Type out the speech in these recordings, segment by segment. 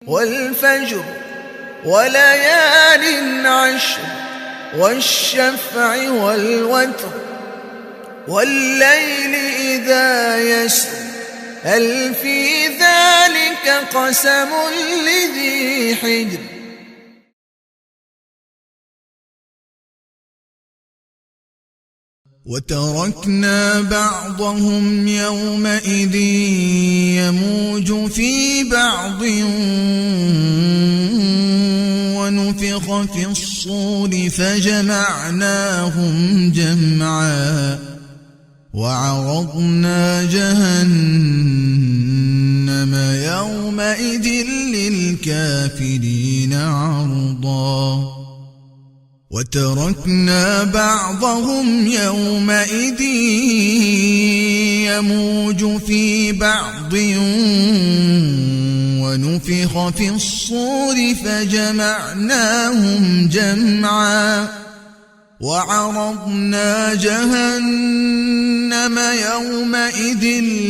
والفجر وليال عشر والشفع والوتر والليل إذا يسر هل في ذلك قسم لذي حجر وتركنا بعضهم يومئذ يموج في بعض ونفخ في الصور فجمعناهم جمعا وعرضنا جهنم يومئذ للكافرين عرضا وتركنا بعضهم يومئذ يموج في بعض ونفخ في الصور فجمعناهم جمعا وعرضنا جهنم يومئذ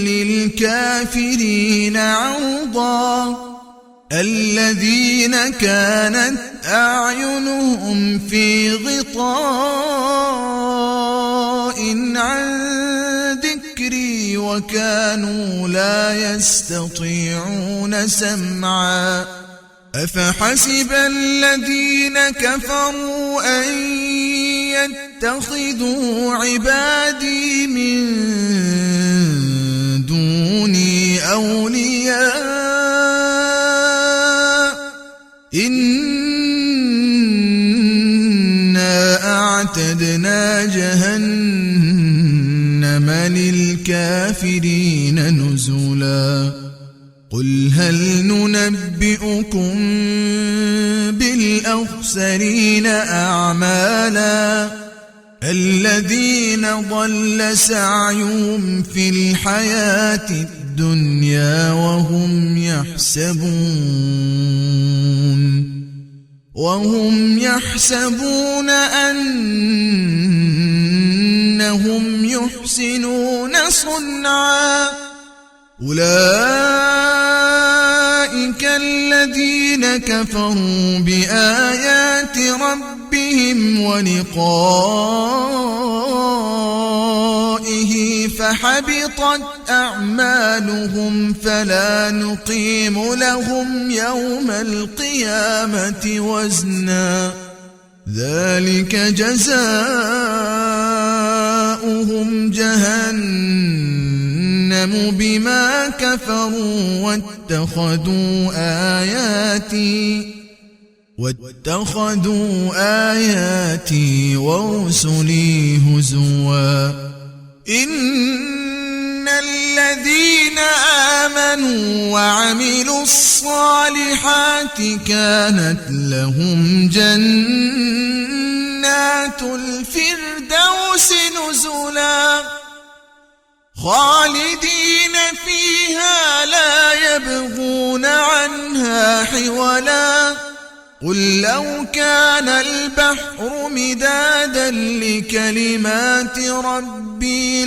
للكافرين عرضا الذين كانت أعينهم في غطاء عن ذكري وكانوا لا يستطيعون سمعا أفحسب الذين كفروا أن يتخذوا عبادي من دوني أولياء إنا أعتدنا جهنم للكافرين نزلا قل هل ننبئكم بالأخسرين أعمالا الذين ضل سعيهم في الحياة الدنيا وهم يحسبون أنهم يحسنون صنعا أولئك الذين كفروا بآيات ربهم ولقائه فحبطت أعمالهم فلا نقيم لهم يوم القيامة وزنا ذلك جزاؤهم جهنم بما كفروا واتخذوا آياتي ورسلي هزوا إن الذين آمنوا وعملوا الصالحات كانت لهم جنات الفردوس نزلا خالدين فيها لا يبغون عنها حولا قل لو كان البحر مدادا لكلمات ربي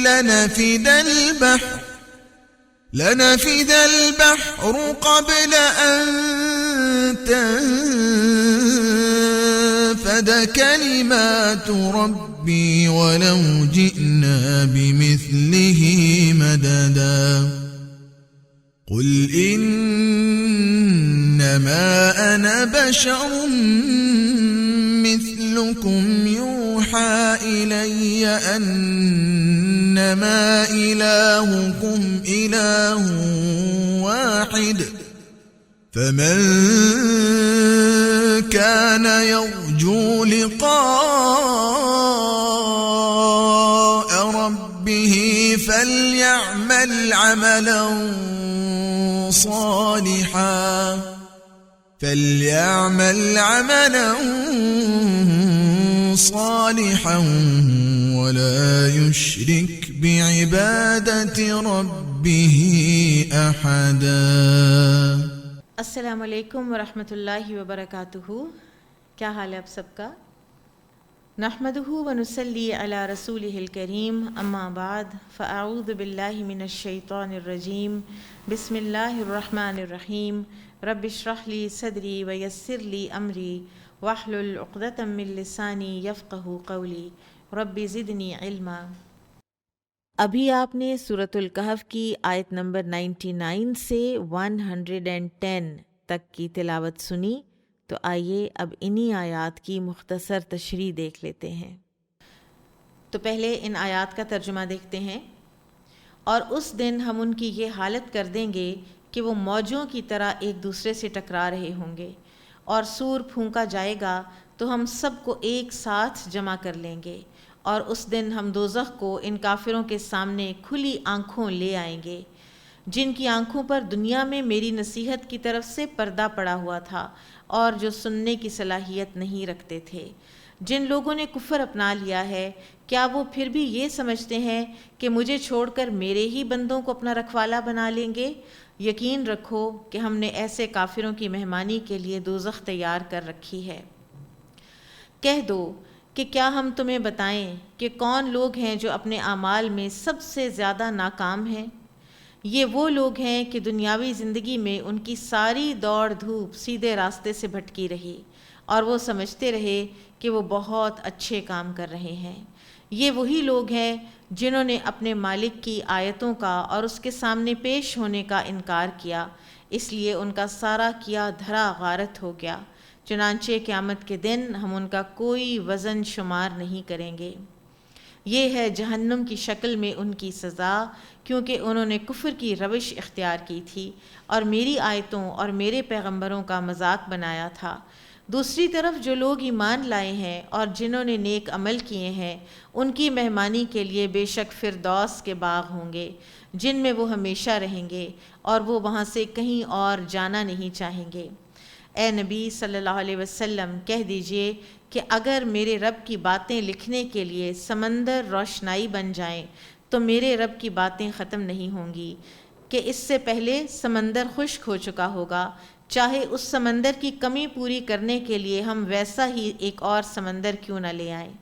لنفد البحر قبل أن تنفد كلمات ربي ولو جئنا بمثله مددا قل إنما أنا بشر مثلكم يوحى إلي أنما إلهكم إله واحد فمن كان يرجو لقاء ربه فليعمل عملا صالحا ولا يشرك بعبادة ربه أحدا. السلام علیکم ورحمۃ اللہ وبرکاتہ. کیا حال ہے آپ سب کا؟ نحمدہ ونصلی علی رسولہ الکریم، اما بعد فاعوذ باللہ من الشیطان الرجیم، بسم اللہ الرحمن الرحیم. رب اشرح لی صدری ویسر لی امری واحلل عقدۃ من لسانی یفقہوا قولی رب زدنی علما۔ ابھی آپ نے سورۃ الکہف کی آیت نمبر 99 سے 110 تک کی تلاوت سنی، تو آئیے اب انہی آیات کی مختصر تشریح دیکھ لیتے ہیں۔ تو پہلے ان آیات کا ترجمہ دیکھتے ہیں۔ اور اس دن ہم ان کی یہ حالت کر دیں گے کہ وہ موجوں کی طرح ایک دوسرے سے ٹکرا رہے ہوں گے، اور سور پھونکا جائے گا تو ہم سب کو ایک ساتھ جمع کر لیں گے، اور اس دن ہم دوزخ کو ان کافروں کے سامنے کھلی آنکھوں لے آئیں گے، جن کی آنکھوں پر دنیا میں میری نصیحت کی طرف سے پردہ پڑا ہوا تھا اور جو سننے کی صلاحیت نہیں رکھتے تھے۔ جن لوگوں نے کفر اپنا لیا ہے، کیا وہ پھر بھی یہ سمجھتے ہیں کہ مجھے چھوڑ کر میرے ہی بندوں کو اپنا رکھوالا بنا لیں گے؟ یقین رکھو کہ ہم نے ایسے کافروں کی مہمانی کے لیے دوزخ تیار کر رکھی ہے۔ کہہ دو کہ کیا ہم تمہیں بتائیں کہ کون لوگ ہیں جو اپنے اعمال میں سب سے زیادہ ناکام ہیں؟ یہ وہ لوگ ہیں کہ دنیاوی زندگی میں ان کی ساری دوڑ دھوپ سیدھے راستے سے بھٹکی رہی، اور وہ سمجھتے رہے کہ وہ بہت اچھے کام کر رہے ہیں۔ یہ وہی لوگ ہیں جنہوں نے اپنے مالک کی آیتوں کا اور اس کے سامنے پیش ہونے کا انکار کیا، اس لیے ان کا سارا کیا دھرا غارت ہو گیا۔ چنانچہ قیامت کے دن ہم ان کا کوئی وزن شمار نہیں کریں گے۔ یہ ہے جہنم کی شکل میں ان کی سزا، کیونکہ انہوں نے کفر کی روش اختیار کی تھی اور میری آیتوں اور میرے پیغمبروں کا مذاق بنایا تھا۔ دوسری طرف جو لوگ ایمان لائے ہیں اور جنہوں نے نیک عمل کیے ہیں، ان کی مہمانی کے لیے بے شک فردوس کے باغ ہوں گے، جن میں وہ ہمیشہ رہیں گے، اور وہ وہاں سے کہیں اور جانا نہیں چاہیں گے۔ اے نبی صلی اللہ علیہ وسلم، کہہ دیجئے کہ اگر میرے رب کی باتیں لکھنے کے لیے سمندر روشنائی بن جائیں تو میرے رب کی باتیں ختم نہیں ہوں گی کہ اس سے پہلے سمندر خشک ہو چکا ہوگا، چاہے اس سمندر کی کمی پوری کرنے کے لیے ہم ویسا ہی ایک اور سمندر کیوں نہ لے آئیں۔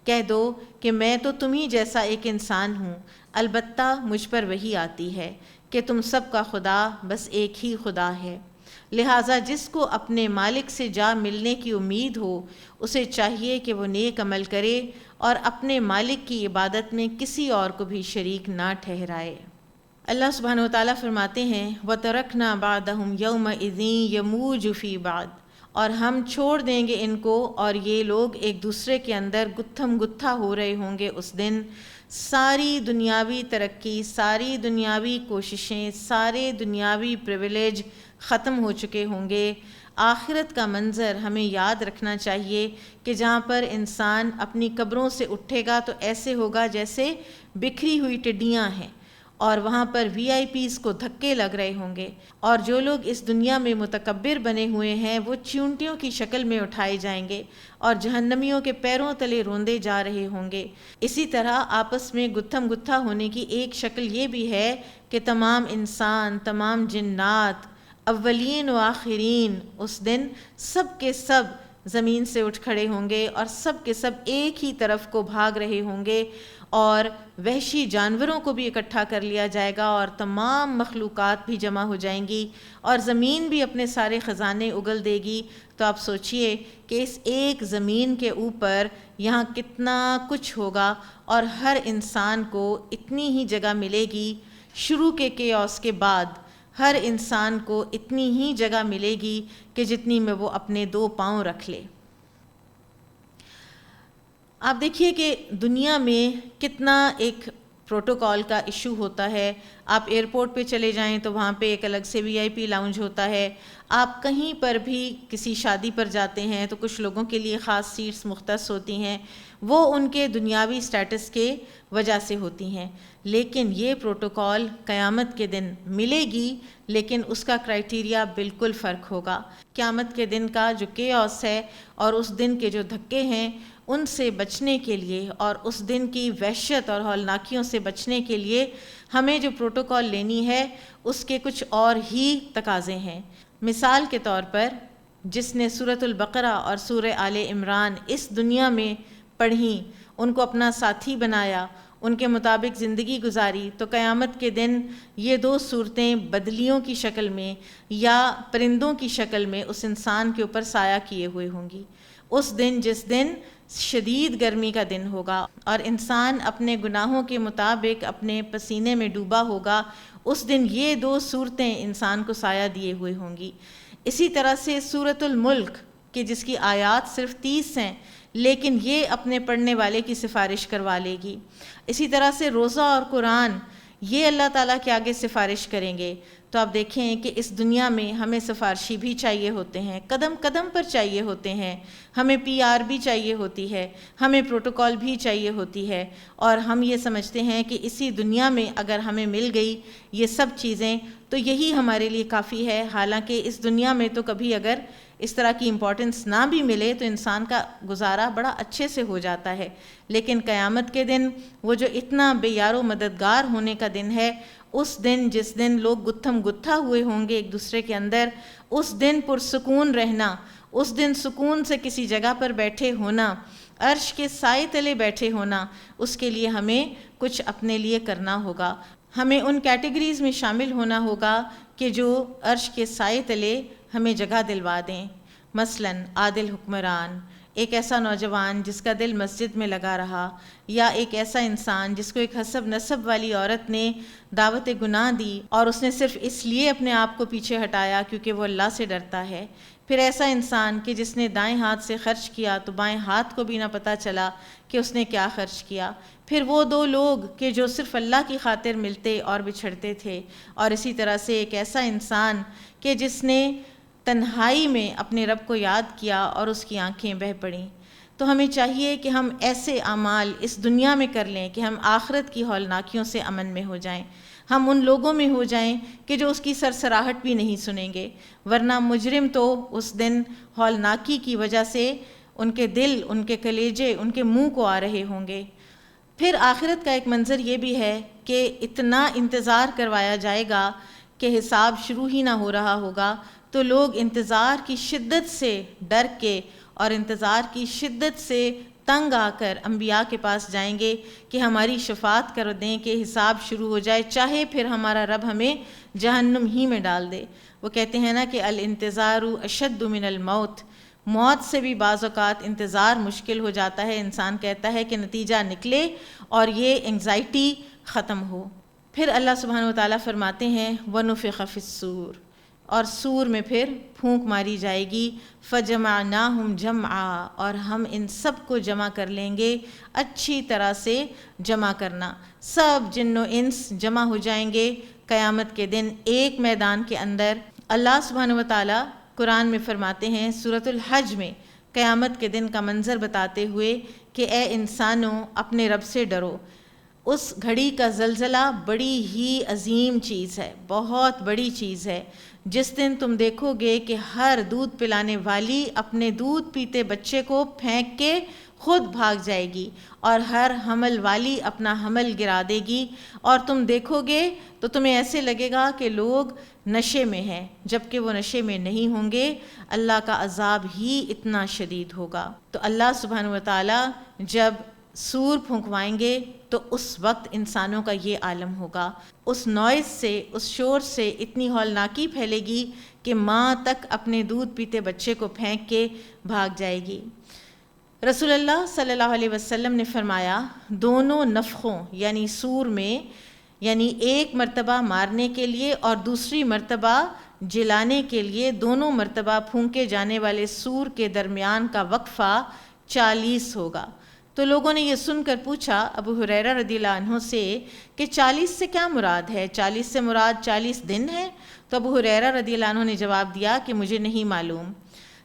کہہ دو کہ میں تو تمہیں جیسا ایک انسان ہوں، البتہ مجھ پر وحی آتی ہے کہ تم سب کا خدا بس ایک ہی خدا ہے، لہٰذا جس کو اپنے مالک سے جا ملنے کی امید ہو اسے چاہیے کہ وہ نیک عمل کرے اور اپنے مالک کی عبادت میں کسی اور کو بھی شریک نہ ٹھہرائے۔ اللہ سبحانہ وتعالیٰ فرماتے ہیں وَتَرَكْنَا بَعْدَهُمْ يَوْمَئِذٍ يَمُوجُ فِي بَعْضٍ، اور ہم چھوڑ دیں گے ان کو اور یہ لوگ ایک دوسرے کے اندر گتھم گتھا ہو رہے ہوں گے اس دن۔ ساری دنیاوی ترقی، ساری دنیاوی کوششیں، سارے دنیاوی پریویلیج ختم ہو چکے ہوں گے۔ آخرت کا منظر ہمیں یاد رکھنا چاہیے کہ جہاں پر انسان اپنی قبروں سے اٹھے گا تو ایسے ہوگا جیسے بکھری ہوئی ٹڈیاں ہیں، اور وہاں پر VIPs کو دھکے لگ رہے ہوں گے، اور جو لوگ اس دنیا میں متکبر بنے ہوئے ہیں وہ چیونٹیوں کی شکل میں اٹھائے جائیں گے اور جہنمیوں کے پیروں تلے روندے جا رہے ہوں گے۔ اسی طرح آپس میں گتھم گتھا ہونے کی ایک شکل یہ بھی ہے کہ تمام انسان، تمام جنات، اولین و آخرین اس دن سب کے سب زمین سے اٹھ کھڑے ہوں گے اور سب کے سب ایک ہی طرف کو بھاگ رہے ہوں گے، اور وحشی جانوروں کو بھی اکٹھا کر لیا جائے گا اور تمام مخلوقات بھی جمع ہو جائیں گی، اور زمین بھی اپنے سارے خزانے اگل دے گی۔ تو آپ سوچئے کہ اس ایک زمین کے اوپر یہاں کتنا کچھ ہوگا، اور ہر انسان کو اتنی ہی جگہ ملے گی۔ شروع کے کیوس کے بعد ہر انسان کو اتنی ہی جگہ ملے گی کہ جتنی میں وہ اپنے 2 پاؤں رکھ لے۔ آپ دیکھیے کہ دنیا میں کتنا ایک پروٹوکول کا ایشو ہوتا ہے۔ آپ ایئرپورٹ پہ چلے جائیں تو وہاں پہ ایک الگ سے VIP لاؤنج ہوتا ہے۔ آپ کہیں پر بھی کسی شادی پر جاتے ہیں تو کچھ لوگوں کے لیے خاص سیٹس مختص ہوتی ہیں، وہ ان کے دنیاوی سٹیٹس کے وجہ سے ہوتی ہیں۔ لیکن یہ پروٹوکول قیامت کے دن ملے گی، لیکن اس کا کرائٹیریا بالکل فرق ہوگا۔ قیامت کے دن کا جو کیوس ہے اور اس دن کے جو دھکے ہیں ان سے بچنے کے لیے اور اس دن کی وحشت اور ہولناکیوں سے بچنے کے لیے ہمیں جو پروٹوکول لینی ہے اس کے کچھ اور ہی تقاضے ہیں۔ مثال کے طور پر جس نے سورۃ البقرہ اور سورہ آل عمران اس دنیا میں پڑھیں، ان کو اپنا ساتھی بنایا، ان کے مطابق زندگی گزاری تو قیامت کے دن یہ دو صورتیں بدلیوں کی شکل میں یا پرندوں کی شکل میں اس انسان کے اوپر سایہ کیے ہوئے ہوں گی۔ اس دن جس دن شدید گرمی کا دن ہوگا اور انسان اپنے گناہوں کے مطابق اپنے پسینے میں ڈوبا ہوگا، اس دن یہ دو صورتیں انسان کو سایہ دیے ہوئے ہوں گی۔ اسی طرح سے سورۃ الملک کہ جس کی آیات صرف 30 ہیں لیکن یہ اپنے پڑھنے والے کی سفارش کروا لے گی۔ اسی طرح سے روزہ اور قرآن یہ اللہ تعالیٰ کے آگے سفارش کریں گے۔ تو آپ دیکھیں کہ اس دنیا میں ہمیں سفارشی بھی چاہیے ہوتے ہیں، قدم قدم پر چاہیے ہوتے ہیں، ہمیں PR بھی چاہیے ہوتی ہے، ہمیں پروٹوکول بھی چاہیے ہوتی ہے، اور ہم یہ سمجھتے ہیں کہ اسی دنیا میں اگر ہمیں مل گئی یہ سب چیزیں تو یہی ہمارے لیے کافی ہے۔ حالانکہ اس دنیا میں تو کبھی اگر اس طرح کی امپورٹنس نہ بھی ملے تو انسان کا گزارا بڑا اچھے سے ہو جاتا ہے، لیکن قیامت کے دن وہ جو اتنا بے یار و مددگار ہونے کا دن ہے، اس دن جس دن لوگ گتھم گتھا ہوئے ہوں گے ایک دوسرے کے اندر، اس دن پرسکون رہنا، اس دن سکون سے کسی جگہ پر بیٹھے ہونا، عرش کے سائے تلے بیٹھے ہونا، اس کے لیے ہمیں کچھ اپنے لیے کرنا ہوگا۔ ہمیں ان کیٹیگریز میں شامل ہونا ہوگا کہ جو عرش کے سائے تلے ہمیں جگہ دلوا دیں۔ مثلاً عادل حکمران، ایک ایسا نوجوان جس کا دل مسجد میں لگا رہا، یا ایک ایسا انسان جس کو ایک حسب نسب والی عورت نے دعوت گناہ دی اور اس نے صرف اس لیے اپنے آپ کو پیچھے ہٹایا کیونکہ وہ اللہ سے ڈرتا ہے۔ پھر ایسا انسان کہ جس نے دائیں ہاتھ سے خرچ کیا تو بائیں ہاتھ کو بھی نہ پتہ چلا کہ اس نے کیا خرچ کیا۔ پھر وہ دو لوگ کہ جو صرف اللہ کی خاطر ملتے اور بچھڑتے تھے، اور اسی طرح سے ایک ایسا انسان کہ جس نے تنہائی میں اپنے رب کو یاد کیا اور اس کی آنکھیں بہہ پڑیں۔ تو ہمیں چاہیے کہ ہم ایسے اعمال اس دنیا میں کر لیں کہ ہم آخرت کی ہولناکیوں سے امن میں ہو جائیں، ہم ان لوگوں میں ہو جائیں کہ جو اس کی سرسراہٹ بھی نہیں سنیں گے، ورنہ مجرم تو اس دن ہولناکی کی وجہ سے ان کے دل، ان کے کلیجے، ان کے منہ کو آ رہے ہوں گے۔ پھر آخرت کا ایک منظر یہ بھی ہے کہ اتنا انتظار کروایا جائے گا کہ حساب شروع ہی نہ ہو رہا ہوگا، تو لوگ انتظار کی شدت سے ڈر کے اور انتظار کی شدت سے تنگ آ کر انبیاء کے پاس جائیں گے کہ ہماری شفاعت کر دیں کہ حساب شروع ہو جائے، چاہے پھر ہمارا رب ہمیں جہنم ہی میں ڈال دے۔ وہ کہتے ہیں نا کہ الانتظار اشد من الموت، موت سے بھی بعض اوقات انتظار مشکل ہو جاتا ہے۔ انسان کہتا ہے کہ نتیجہ نکلے اور یہ انگزائٹی ختم ہو۔ پھر اللہ سبحانہ وتعالیٰ فرماتے ہیں وَنُفِخَ فِي الصُّورِ، اور سور میں پھر پھونک ماری جائے گی، فَجَمَعْنَاهُمْ جَمْعًا، اور ہم ان سب کو جمع کر لیں گے، اچھی طرح سے جمع کرنا۔ سب جن و انس جمع ہو جائیں گے قیامت کے دن ایک میدان کے اندر۔ اللہ سبحانہ وتعالیٰ قرآن میں فرماتے ہیں سورۃ الحج میں قیامت کے دن کا منظر بتاتے ہوئے کہ اے انسانوں اپنے رب سے ڈرو۔ اس گھڑی کا زلزلہ بڑی ہی عظیم چیز ہے، بہت بڑی چیز ہے، جس دن تم دیکھو گے کہ ہر دودھ پلانے والی اپنے دودھ پیتے بچے کو پھینک کے خود بھاگ جائے گی، اور ہر حمل والی اپنا حمل گرا دے گی، اور تم دیکھو گے تو تمہیں ایسے لگے گا کہ لوگ نشے میں ہیں، جبکہ وہ نشے میں نہیں ہوں گے۔ اللہ کا عذاب ہی اتنا شدید ہوگا۔ تو اللہ سبحانہ وتعالیٰ جب سور پھونکوائیں گے تو اس وقت انسانوں کا یہ عالم ہوگا، اس نوائز سے، اس شور سے اتنی ہولناکی پھیلے گی کہ ماں تک اپنے دودھ پیتے بچے کو پھینک کے بھاگ جائے گی۔ رسول اللہ صلی اللہ علیہ وسلم نے فرمایا دونوں نفخوں یعنی سور میں، یعنی ایک مرتبہ مارنے کے لیے اور دوسری مرتبہ جلانے کے لیے، دونوں مرتبہ پھونکے جانے والے سور کے درمیان کا وقفہ 40 ہوگا۔ تو لوگوں نے یہ سن کر پوچھا ابو ہریرہ رضی اللہ عنہ سے کہ 40 سے کیا مراد ہے؟ 40 سے مراد 40 دن ہے؟ تو ابو ہریرہ رضی اللہ عنہ نے جواب دیا کہ مجھے نہیں معلوم۔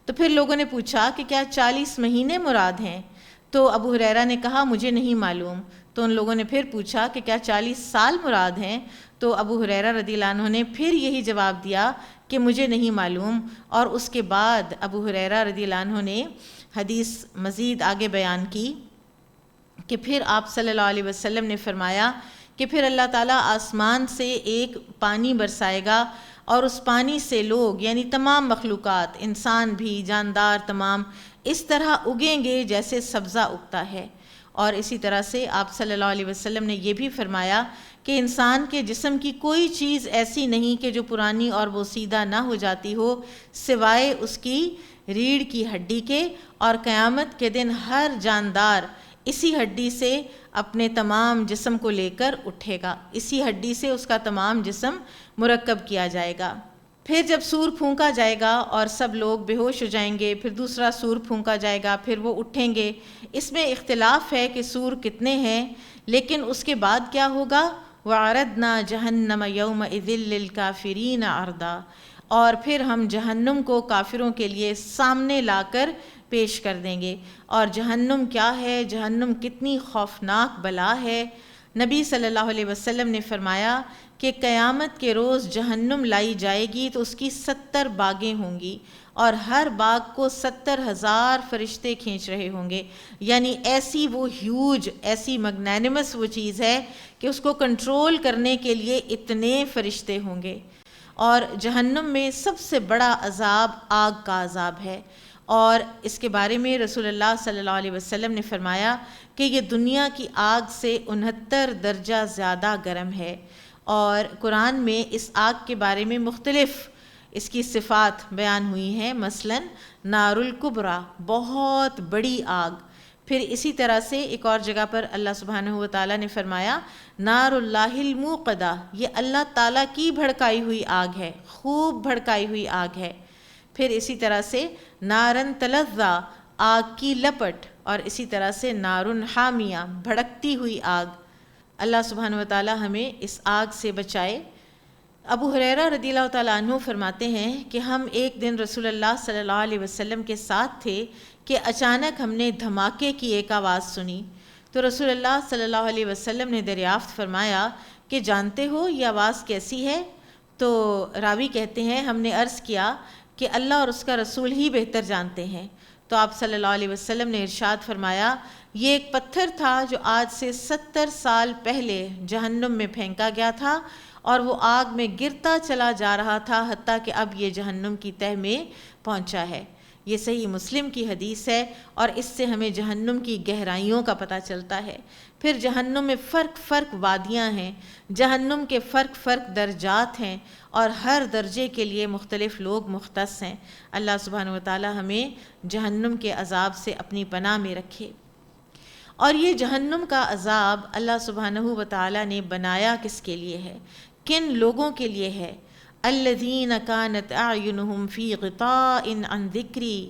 تو پھر لوگوں نے پوچھا کہ کیا 40 مہینے مراد ہیں؟ تو ابو ہریرہ نے کہا مجھے نہیں معلوم۔ تو ان لوگوں نے پھر پوچھا کہ کیا 40 سال مراد ہیں؟ تو ابو ہریرہ رضی اللہ عنہ نے پھر یہی جواب دیا کہ مجھے نہیں معلوم۔ اور اس کے بعد ابو ہریرہ رضی اللہ عنہ نے حدیث مزید آگے بیان کی کہ پھر آپ صلی اللہ علیہ وسلم نے فرمایا کہ پھر اللہ تعالیٰ آسمان سے ایک پانی برسائے گا، اور اس پانی سے لوگ یعنی تمام مخلوقات، انسان بھی، جاندار تمام، اس طرح اگیں گے جیسے سبزہ اگتا ہے، اور اسی طرح سے آپ صلی اللہ علیہ وسلم نے یہ بھی فرمایا کہ انسان کے جسم کی کوئی چیز ایسی نہیں کہ جو پرانی اور بوسیدہ نہ ہو جاتی ہو سوائے اس کی ریڑھ کی ہڈی کے، اور قیامت کے دن ہر جاندار اسی ہڈی سے اپنے تمام جسم کو لے کر اٹھے گا، اسی ہڈی سے اس کا تمام جسم مرکب کیا جائے گا۔ پھر جب سور پھونکا جائے گا اور سب لوگ بے ہوش ہو جائیں گے، پھر دوسرا سور پھونکا جائے گا، پھر وہ اٹھیں گے۔ اس میں اختلاف ہے کہ سور کتنے ہیں، لیکن اس کے بعد کیا ہوگا؟ وَعَرَضْنَا جَهَنَّمَ يَوْمَئِذٍ لِّلْكَافِرِينَ عَرْضًا، اور پھر ہم جہنم کو کافروں کے لیے سامنے لا کر پیش کر دیں گے۔ اور جہنم کیا ہے، جہنم کتنی خوفناک بلا ہے۔ نبی صلی اللہ علیہ وسلم نے فرمایا کہ قیامت کے روز جہنم لائی جائے گی تو اس کی 70 باگیں ہوں گی، اور ہر باغ کو 70,000 فرشتے کھینچ رہے ہوں گے۔ یعنی ایسی وہ ہیوج، ایسی مگنینمس وہ چیز ہے کہ اس کو کنٹرول کرنے کے لیے اتنے فرشتے ہوں گے۔ اور جہنم میں سب سے بڑا عذاب آگ کا عذاب ہے، اور اس کے بارے میں رسول اللہ صلی اللہ علیہ وسلم نے فرمایا کہ یہ دنیا کی آگ سے 69 درجہ زیادہ گرم ہے۔ اور قرآن میں اس آگ کے بارے میں مختلف اس کی صفات بیان ہوئی ہیں، مثلا نار الکبریٰ، بہت بڑی آگ۔ پھر اسی طرح سے ایک اور جگہ پر اللہ سبحانہ و تعالیٰ نے فرمایا نار اللہ الموقدہ، یہ اللہ تعالیٰ کی بھڑکائی ہوئی آگ ہے، خوب بھڑکائی ہوئی آگ ہے۔ پھر اسی طرح سے نارن تلظیٰ، آگ کی لپٹ، اور اسی طرح سے نارن حامیہ، بھڑکتی ہوئی آگ۔ اللہ سبحانہ و تعالیٰ ہمیں اس آگ سے بچائے۔ ابو ہریرہ رضی اللہ تعالیٰ عنہ فرماتے ہیں کہ ہم ایک دن رسول اللہ صلی اللہ علیہ وسلم کے ساتھ تھے کہ اچانک ہم نے دھماکے کی ایک آواز سنی، تو رسول اللہ صلی اللہ علیہ وسلم نے دریافت فرمایا کہ جانتے ہو یہ آواز کیسی ہے؟ تو راوی کہتے ہیں ہم نے عرض کیا کہ اللہ اور اس کا رسول ہی بہتر جانتے ہیں۔ تو آپ صلی اللہ علیہ وسلم نے ارشاد فرمایا یہ ایک پتھر تھا جو آج سے 70 سال پہلے جہنم میں پھینکا گیا تھا، اور وہ آگ میں گرتا چلا جا رہا تھا حتیٰ کہ اب یہ جہنم کی تہہ میں پہنچا ہے۔ یہ صحیح مسلم کی حدیث ہے، اور اس سے ہمیں جہنم کی گہرائیوں کا پتہ چلتا ہے۔ پھر جہنم میں فرق وادیاں ہیں، جہنم کے فرق درجات ہیں، اور ہر درجے کے لیے مختلف لوگ مختص ہیں۔ اللہ سبحانہ و تعالی ہمیں جہنم کے عذاب سے اپنی پناہ میں رکھے۔ اور یہ جہنم کا عذاب اللہ سبحانہ و تعالی نے بنایا کس کے لیے ہے، کن لوگوں کے لیے ہے؟ الذین کانت اعینہم فی غطاء عن ذکری،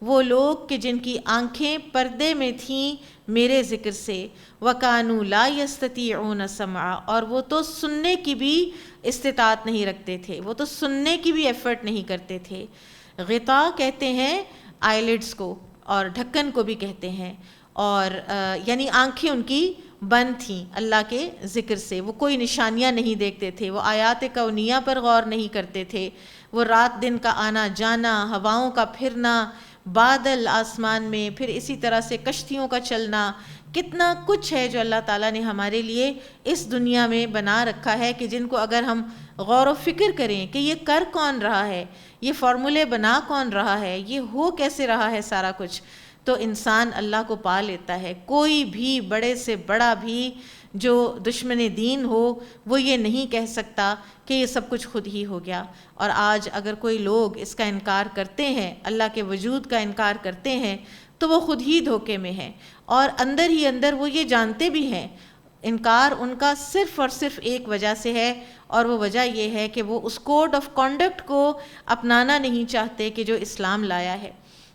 وہ لوگ کہ جن کی آنکھیں پردے میں تھیں میرے ذکر سے، وَكَانُوا لَا يَسْتَطِيعُونَ سَمْعًا، اور وہ تو سننے کی بھی استطاعت نہیں رکھتے تھے، وہ تو سننے کی بھی ایفرٹ نہیں کرتے تھے۔ غطاء کہتے ہیں آئیلڈس کو، اور ڈھکن کو بھی کہتے ہیں، اور یعنی آنکھیں ان کی بند تھیں اللہ کے ذکر سے، وہ کوئی نشانیاں نہیں دیکھتے تھے، وہ آیات کونیہ پر غور نہیں کرتے تھے، وہ رات دن کا آنا جانا، ہواؤں کا پھرنا، بادل آسمان میں، پھر اسی طرح سے کشتیوں کا چلنا، کتنا کچھ ہے جو اللہ تعالیٰ نے ہمارے لیے اس دنیا میں بنا رکھا ہے کہ جن کو اگر ہم غور و فکر کریں کہ یہ کر کون رہا ہے، یہ فارمولے بنا کون رہا ہے، یہ ہو کیسے رہا ہے سارا کچھ، تو انسان اللہ کو پا لیتا ہے۔ کوئی بھی بڑے سے بڑا بھی جو دشمن دین ہو وہ یہ نہیں کہہ سکتا کہ یہ سب کچھ خود ہی ہو گیا۔ اور آج اگر کوئی لوگ اس کا انکار کرتے ہیں، اللہ کے وجود کا انکار کرتے ہیں، تو وہ خود ہی دھوکے میں ہیں، اور اندر ہی اندر وہ یہ جانتے بھی ہیں۔ انکار ان کا صرف اور صرف ایک وجہ سے ہے، اور وہ وجہ یہ ہے کہ وہ اس کوڈ آف کانڈکٹ کو اپنانا نہیں چاہتے کہ جو اسلام لایا ہے،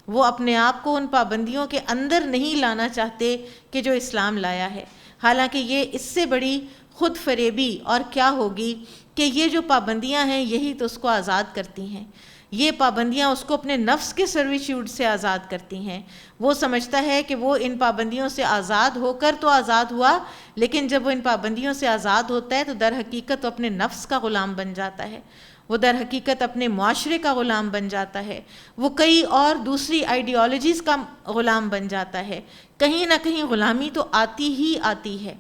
وہ اپنے آپ کو ان پابندیوں کے اندر نہیں لانا چاہتے کہ جو اسلام لایا ہے۔ حالانکہ یہ اس سے بڑی خود فریبی اور کیا ہوگی کہ یہ جو پابندیاں ہیں یہی تو اس کو آزاد کرتی ہیں، یہ پابندیاں اس کو اپنے نفس کے سرویچیوڈ سے آزاد کرتی ہیں۔ وہ سمجھتا ہے کہ وہ ان پابندیوں سے آزاد ہو کر تو آزاد ہوا، لیکن جب وہ ان پابندیوں سے آزاد ہوتا ہے تو در حقیقت وہ اپنے نفس کا غلام بن جاتا ہے، وہ در حقیقت اپنے معاشرے کا غلام بن جاتا ہے، وہ کئی اور دوسری آئیڈیالوجیز کا غلام بن جاتا ہے۔ کہیں نہ کہیں غلامی تو آتی ہی آتی ہے۔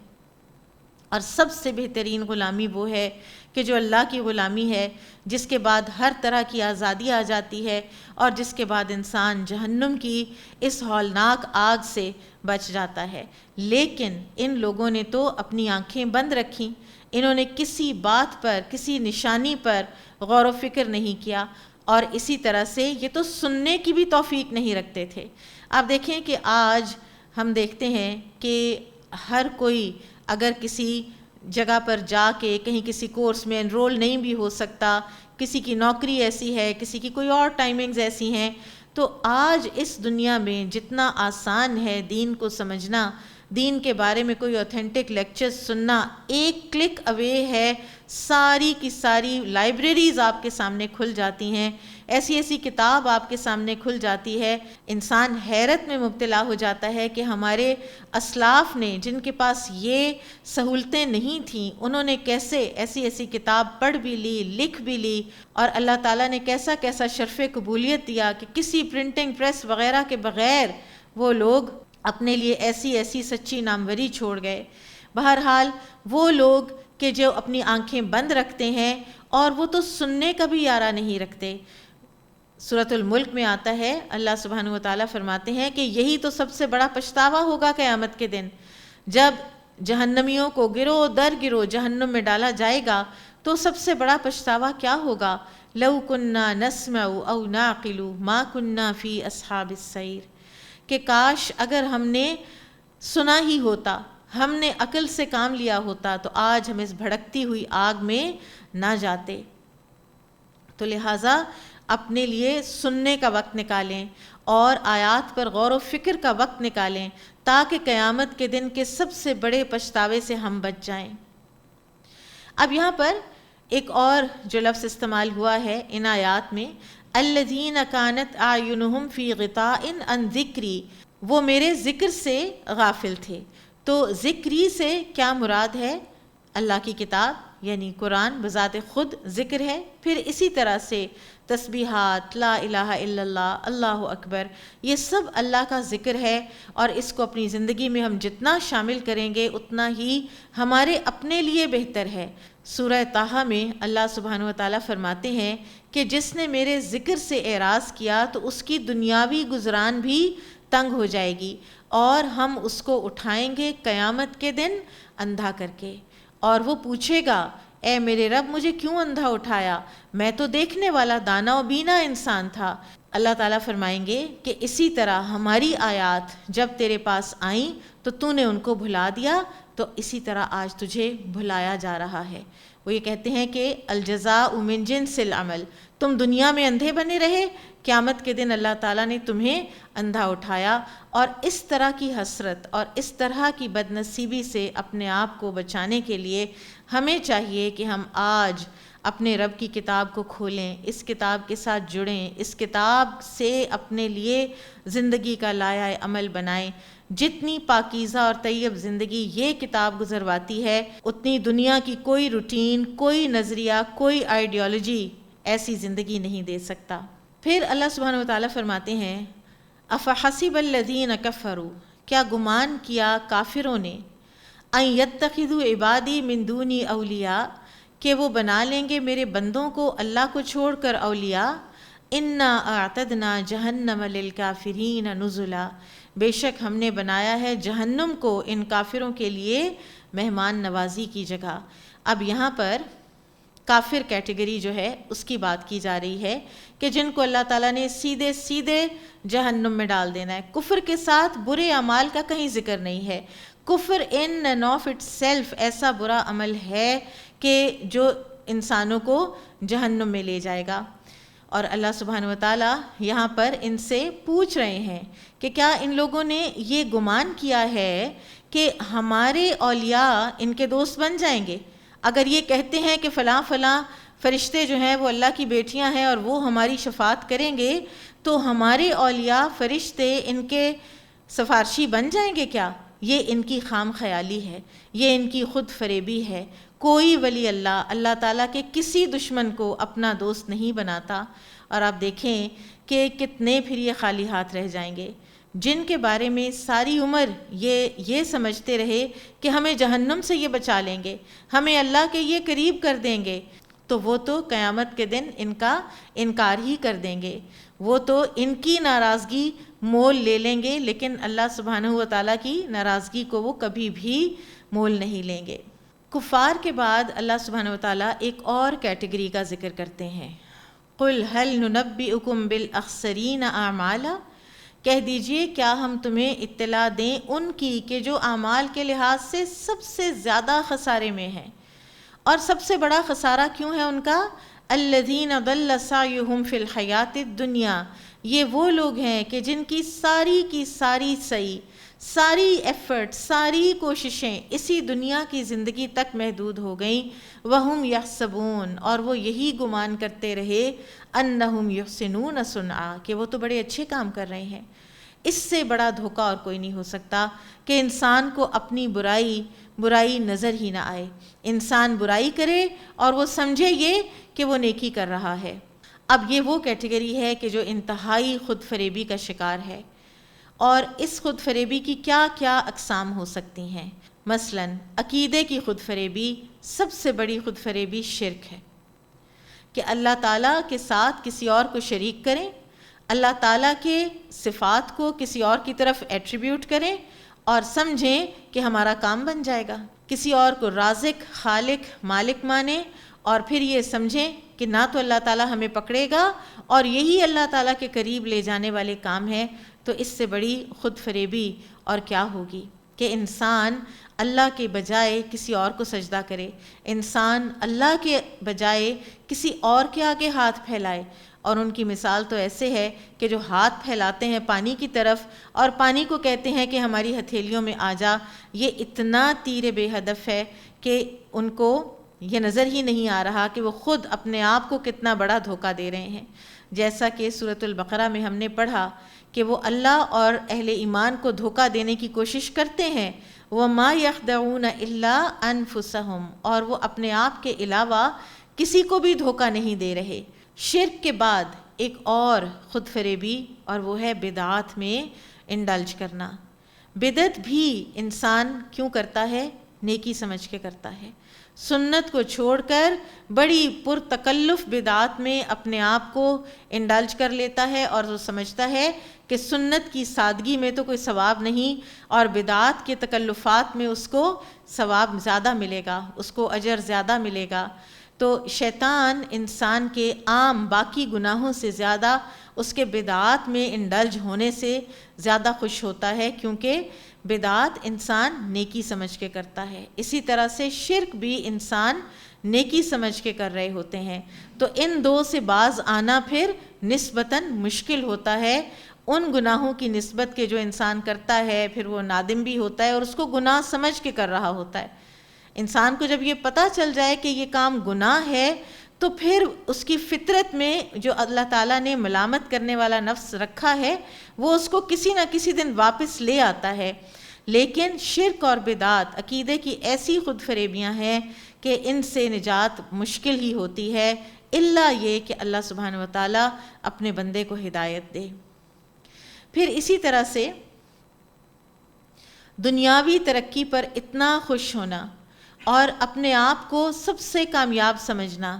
اور سب سے بہترین غلامی وہ ہے کہ جو اللہ کی غلامی ہے، جس کے بعد ہر طرح کی آزادی آ جاتی ہے اور جس کے بعد انسان جہنم کی اس ہولناک آگ سے بچ جاتا ہے۔ لیکن ان لوگوں نے تو اپنی آنکھیں بند رکھیں، انہوں نے کسی بات پر، کسی نشانی پر غور و فکر نہیں کیا، اور اسی طرح سے یہ تو سننے کی بھی توفیق نہیں رکھتے تھے۔ آپ دیکھیں کہ آج ہم دیکھتے ہیں کہ ہر کوئی اگر کسی جگہ پر جا کے کہیں کسی کورس میں انرول نہیں بھی ہو سکتا، کسی کی نوکری ایسی ہے، کسی کی کوئی اور ٹائمنگز ایسی ہیں، تو آج اس دنیا میں جتنا آسان ہے دین کو سمجھنا، دین کے بارے میں کوئی اوتھینٹک لیکچرز سننا، ایک کلک اوے ہے، ساری کی ساری لائبریریز آپ کے سامنے کھل جاتی ہیں، ایسی ایسی کتاب آپ کے سامنے کھل جاتی ہے۔ انسان حیرت میں مبتلا ہو جاتا ہے کہ ہمارے اسلاف نے، جن کے پاس یہ سہولتیں نہیں تھیں، انہوں نے کیسے ایسی ایسی کتاب پڑھ بھی لی، لکھ بھی لی، اور اللہ تعالیٰ نے کیسا کیسا شرف قبولیت دیا کہ کسی پرنٹنگ پریس وغیرہ کے بغیر وہ لوگ اپنے لیے ایسی ایسی سچی ناموری چھوڑ گئے۔ بہرحال وہ لوگ کہ جو اپنی آنکھیں بند رکھتے ہیں اور وہ تو سننے کا بھی یارہ نہیں رکھتے۔ سورۃ الملک میں آتا ہے، اللہ سبحانہ و تعالیٰ فرماتے ہیں کہ یہی تو سب سے بڑا پچھتاوا ہوگا قیامت کے دن، جب جہنمیوں کو گروہ در گروہ جہنم میں ڈالا جائے گا تو سب سے بڑا پچھتاوا کیا ہوگا؟ لَوْ كُنَّا نَسْمَعُ أَوْ نَعْقِلُ مَا كُنَّا فِي أَصْحَابِ السَّعِيرِ، کہ کاش اگر ہم نے سنا ہی ہوتا، ہم نے عقل سے کام لیا ہوتا تو آج ہم اس بھڑکتی ہوئی آگ میں نہ جاتے۔ تو لہٰذا اپنے لیے سننے کا وقت نکالیں اور آیات پر غور و فکر کا وقت نکالیں تاکہ قیامت کے دن کے سب سے بڑے پچھتاوے سے ہم بچ جائیں۔ اب یہاں پر ایک اور جو لفظ استعمال ہوا ہے ان آیات میں، الذین کانت اعینہم فی غطاء عن ذکری، وہ میرے ذکر سے غافل تھے۔ تو ذکری سے کیا مراد ہے؟ اللہ کی کتاب یعنی قرآن بذات خود ذکر ہے، پھر اسی طرح سے تسبیحات، لا الہ الا اللہ، اللہ اکبر، یہ سب اللہ کا ذکر ہے، اور اس کو اپنی زندگی میں ہم جتنا شامل کریں گے اتنا ہی ہمارے اپنے لیے بہتر ہے۔ سورہ طٰہٰ میں اللہ سبحانہ و تعالیٰ فرماتے ہیں کہ جس نے میرے ذکر سے اعراض کیا تو اس کی دنیاوی گزران بھی تنگ ہو جائے گی، اور ہم اس کو اٹھائیں گے قیامت کے دن اندھا کر کے، اور وہ پوچھے گا اے میرے رب مجھے کیوں اندھا اٹھایا، میں تو دیکھنے والا دانا و بینا انسان تھا۔ اللہ تعالیٰ فرمائیں گے کہ اسی طرح ہماری آیات جب تیرے پاس آئیں تو نے ان کو بھلا دیا، تو اسی طرح آج تجھے بھلایا جا رہا ہے۔ وہ یہ کہتے ہیں کہ الجزاء من جنس العمل، تم دنیا میں اندھے بنے رہے، قیامت کے دن اللہ تعالیٰ نے تمہیں اندھا اٹھایا۔ اور اس طرح کی حسرت اور اس طرح کی بد نصیبی سے اپنے آپ کو بچانے کے لیے ہمیں چاہیے کہ ہم آج اپنے رب کی کتاب کو کھولیں، اس کتاب کے ساتھ جڑیں، اس کتاب سے اپنے لیے زندگی کا لائحہ عمل بنائیں۔ جتنی پاکیزہ اور طیب زندگی یہ کتاب گزرواتی ہے، اتنی دنیا کی کوئی روٹین، کوئی نظریہ، کوئی آئیڈیالوجی ایسی زندگی نہیں دے سکتا۔ پھر اللہ سبحانہ و تعالیٰ فرماتے ہیں افحسب الذین کفروا، کیا گمان کیا کافروں نے، ان یتخذوا عبادی من دونی اولیاء، کہ وہ بنا لیں گے میرے بندوں کو اللہ کو چھوڑ کر اولیاء۔ انا اعتدنا جہنم للکافرین نزلا، بے شک ہم نے بنایا ہے جہنم کو ان کافروں کے لیے مہمان نوازی کی جگہ۔ اب یہاں پر کافر کیٹیگری جو ہے اس کی بات کی جا رہی ہے کہ جن کو اللہ تعالیٰ نے سیدھے سیدھے جہنم میں ڈال دینا ہے۔ کفر کے ساتھ برے اعمال کا کہیں ذکر نہیں ہے۔ کفر in and of it self ایسا برا عمل ہے کہ جو انسانوں کو جہنم میں لے جائے گا، اور اللہ سبحانہ و تعالیٰ یہاں پر ان سے پوچھ رہے ہیں کہ کیا ان لوگوں نے یہ گمان کیا ہے کہ ہمارے اولیاء ان کے دوست بن جائیں گے؟ اگر یہ کہتے ہیں کہ فلاں فلاں فرشتے جو ہیں وہ اللہ کی بیٹیاں ہیں اور وہ ہماری شفاعت کریں گے، تو ہمارے اولیاء فرشتے ان کے سفارشی بن جائیں گے کیا؟ یہ ان کی خام خیالی ہے، یہ ان کی خود فریبی ہے۔ کوئی ولی اللہ تعالیٰ کے کسی دشمن کو اپنا دوست نہیں بناتا، اور آپ دیکھیں کہ کتنے پھر یہ خالی ہاتھ رہ جائیں گے۔ جن کے بارے میں ساری عمر یہ سمجھتے رہے کہ ہمیں جہنم سے یہ بچا لیں گے، ہمیں اللہ کے یہ قریب کر دیں گے، تو وہ تو قیامت کے دن ان کا انکار ہی کر دیں گے، وہ تو ان کی ناراضگی مول لے لیں گے، لیکن اللہ سبحانہ و تعالیٰ کی ناراضگی کو وہ کبھی بھی مول نہیں لیں گے۔ کفار کے بعد اللہ سبحانہ و تعالیٰ ایک اور کیٹیگری کا ذکر کرتے ہیں، قُلْ هَلْ نُنَبِّئُكُمْ بِالْأَخْسَرِينَ أَعْمَالًا، کہہ دیجئے کیا ہم تمہیں اطلاع دیں ان کی کہ جو اعمال کے لحاظ سے سب سے زیادہ خسارے میں ہیں، اور سب سے بڑا خسارہ کیوں ہے ان کا؟ الذین ضل سعیہم فی الحیات الدنیا، یہ وہ لوگ ہیں کہ جن کی ساری سعی، ساری ایفرٹ، ساری کوششیں اسی دنیا کی زندگی تک محدود ہو گئیں، وہم یحسبون، اور وہ یہی گمان کرتے رہے، انہم یحسنون صنعا، کہ وہ تو بڑے اچھے کام کر رہے ہیں۔ اس سے بڑا دھوکہ اور کوئی نہیں ہو سکتا کہ انسان کو اپنی برائی نظر ہی نہ آئے، انسان برائی کرے اور وہ سمجھے یہ کہ وہ نیکی کر رہا ہے۔ اب یہ وہ کیٹیگری ہے کہ جو انتہائی خود فریبی کا شکار ہے، اور اس خود فریبی کی کیا کیا اقسام ہو سکتی ہیں۔ مثلا عقیدے کی خود فریبی، سب سے بڑی خود فریبی شرک ہے، کہ اللہ تعالیٰ کے ساتھ کسی اور کو شریک کریں، اللہ تعالیٰ کے صفات کو کسی اور کی طرف ایٹریبیوٹ کریں اور سمجھیں کہ ہمارا کام بن جائے گا، کسی اور کو رازق، خالق، مالک مانیں، اور پھر یہ سمجھیں کہ نہ تو اللہ تعالیٰ ہمیں پکڑے گا اور یہی اللہ تعالیٰ کے قریب لے جانے والے کام ہیں۔ تو اس سے بڑی خود فریبی اور کیا ہوگی کہ انسان اللہ کے بجائے کسی اور کو سجدہ کرے، انسان اللہ کے بجائے کسی اور کے آگے ہاتھ پھیلائے۔ اور ان کی مثال تو ایسے ہے کہ جو ہاتھ پھیلاتے ہیں پانی کی طرف اور پانی کو کہتے ہیں کہ ہماری ہتھیلیوں میں آ جا، یہ اتنا تیر بے ہدف ہے کہ ان کو یہ نظر ہی نہیں آ رہا کہ وہ خود اپنے آپ کو کتنا بڑا دھوکہ دے رہے ہیں۔ جیسا کہ سورۃ البقرہ میں ہم نے پڑھا کہ وہ اللہ اور اہل ایمان کو دھوکہ دینے کی کوشش کرتے ہیں، وَمَا يَخْدَعُونَ إِلَّا أَنفُسَهُمْ، اور وہ اپنے آپ کے علاوہ کسی کو بھی دھوکہ نہیں دے رہے۔ شرک کے بعد ایک اور خود فریبی، اور وہ ہے بدعات میں انڈلج کرنا۔ بدعت بھی انسان کیوں کرتا ہے؟ نیکی سمجھ کے کرتا ہے، سنت کو چھوڑ کر بڑی پرتکلف بدعات میں اپنے آپ کو انڈلج کر لیتا ہے، اور وہ سمجھتا ہے کہ سنت کی سادگی میں تو کوئی ثواب نہیں، اور بدعات کے تکلفات میں اس کو ثواب زیادہ ملے گا، اس کو اجر زیادہ ملے گا۔ تو شیطان انسان کے عام باقی گناہوں سے زیادہ اس کے بدعات میں انڈلج ہونے سے زیادہ خوش ہوتا ہے، کیونکہ بدعات انسان نیکی سمجھ کے کرتا ہے۔ اسی طرح سے شرک بھی انسان نیکی سمجھ کے کر رہے ہوتے ہیں۔ تو ان دو سے باز آنا پھر نسبتاً مشکل ہوتا ہے، ان گناہوں کی نسبت کے جو انسان کرتا ہے، پھر وہ نادم بھی ہوتا ہے اور اس کو گناہ سمجھ کے کر رہا ہوتا ہے۔ انسان کو جب یہ پتہ چل جائے کہ یہ کام گناہ ہے، تو پھر اس کی فطرت میں جو اللہ تعالیٰ نے ملامت کرنے والا نفس رکھا ہے وہ اس کو کسی نہ کسی دن واپس لے آتا ہے۔ لیکن شرک اور بدعات عقیدے کی ایسی خود فریبیاں ہیں کہ ان سے نجات مشکل ہی ہوتی ہے، الا یہ کہ اللہ سبحانہ و تعالیٰ اپنے بندے کو ہدایت دے۔ پھر اسی طرح سے دنیاوی ترقی پر اتنا خوش ہونا اور اپنے آپ کو سب سے کامیاب سمجھنا۔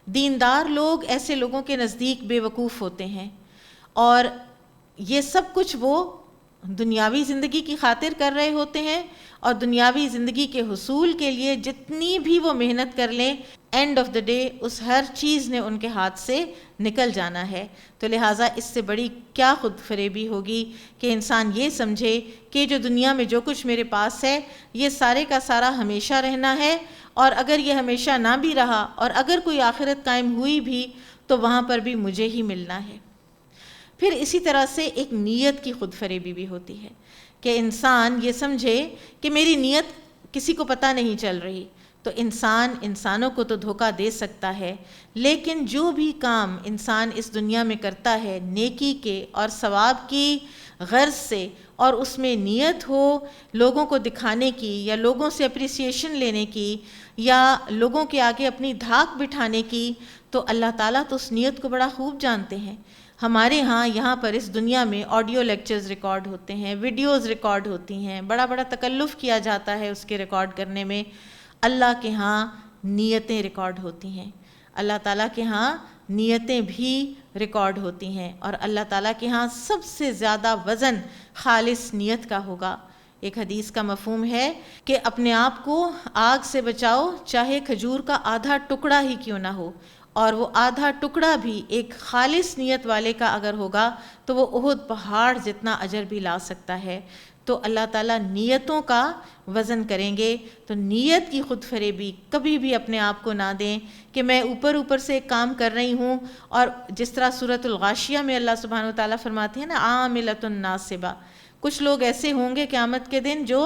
دیندار لوگ ایسے لوگوں کے نزدیک بے وقوف ہوتے ہیں، اور یہ سب کچھ وہ دنیاوی زندگی کی خاطر کر رہے ہوتے ہیں، اور دنیاوی زندگی کے حصول کے لیے جتنی بھی وہ محنت کر لیں، اینڈ آف دا ڈے اس ہر چیز نے ان کے ہاتھ سے نکل جانا ہے۔ تو لہٰذا اس سے بڑی کیا خود فریبی ہوگی کہ انسان یہ سمجھے کہ جو دنیا میں جو کچھ میرے پاس ہے یہ سارے کا سارا ہمیشہ رہنا ہے، اور اگر یہ ہمیشہ نہ بھی رہا اور اگر کوئی آخرت قائم ہوئی بھی تو وہاں پر بھی مجھے ہی ملنا ہے۔ پھر اسی طرح سے ایک نیت کی خود فریبی بھی ہوتی ہے کہ انسان یہ سمجھے کہ میری نیت کسی کو پتہ نہیں چل رہی۔ تو انسان انسانوں کو تو دھوکہ دے سکتا ہے، لیکن جو بھی کام انسان اس دنیا میں کرتا ہے نیکی کے اور ثواب کی غرض سے، اور اس میں نیت ہو لوگوں کو دکھانے کی یا لوگوں سے اپریسیشن لینے کی یا لوگوں کے آگے اپنی دھاک بٹھانے کی، تو اللہ تعالیٰ تو اس نیت کو بڑا خوب جانتے ہیں۔ ہمارے ہاں یہاں پر اس دنیا میں آڈیو لیکچرز ریکارڈ ہوتے ہیں، ویڈیوز ریکارڈ ہوتی ہیں، بڑا بڑا تکلف کیا جاتا ہے اس کے ریکارڈ کرنے میں۔ اللہ کے ہاں نیتیں ریکارڈ ہوتی ہیں، اللہ تعالیٰ کے ہاں نیتیں بھی ریکارڈ ہوتی ہیں، اور اللہ تعالیٰ کے ہاں سب سے زیادہ وزن خالص نیت کا ہوگا۔ ایک حدیث کا مفہوم ہے کہ اپنے آپ کو آگ سے بچاؤ، چاہے کھجور کا آدھا ٹکڑا ہی کیوں نہ ہو، اور وہ آدھا ٹکڑا بھی ایک خالص نیت والے کا اگر ہوگا تو وہ احد پہاڑ جتنا اجر بھی لا سکتا ہے۔ تو اللہ تعالیٰ نیتوں کا وزن کریں گے۔ تو نیت کی خود فریبی کبھی بھی اپنے آپ کو نہ دیں کہ میں اوپر سے ایک کام کر رہی ہوں، اور جس طرح سورۃ الغاشیہ میں اللہ سبحانہ و تعالیٰ فرماتے ہیں نا عاملۃ ناصبہ، کچھ لوگ ایسے ہوں گے قیامت کے دن جو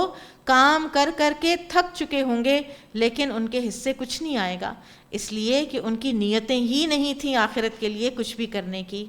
کام کر کر کے تھک چکے ہوں گے لیکن ان کے حصے کچھ نہیں آئے گا، اس لیے کہ ان کی نیتیں ہی نہیں تھیں آخرت کے لیے کچھ بھی کرنے کی۔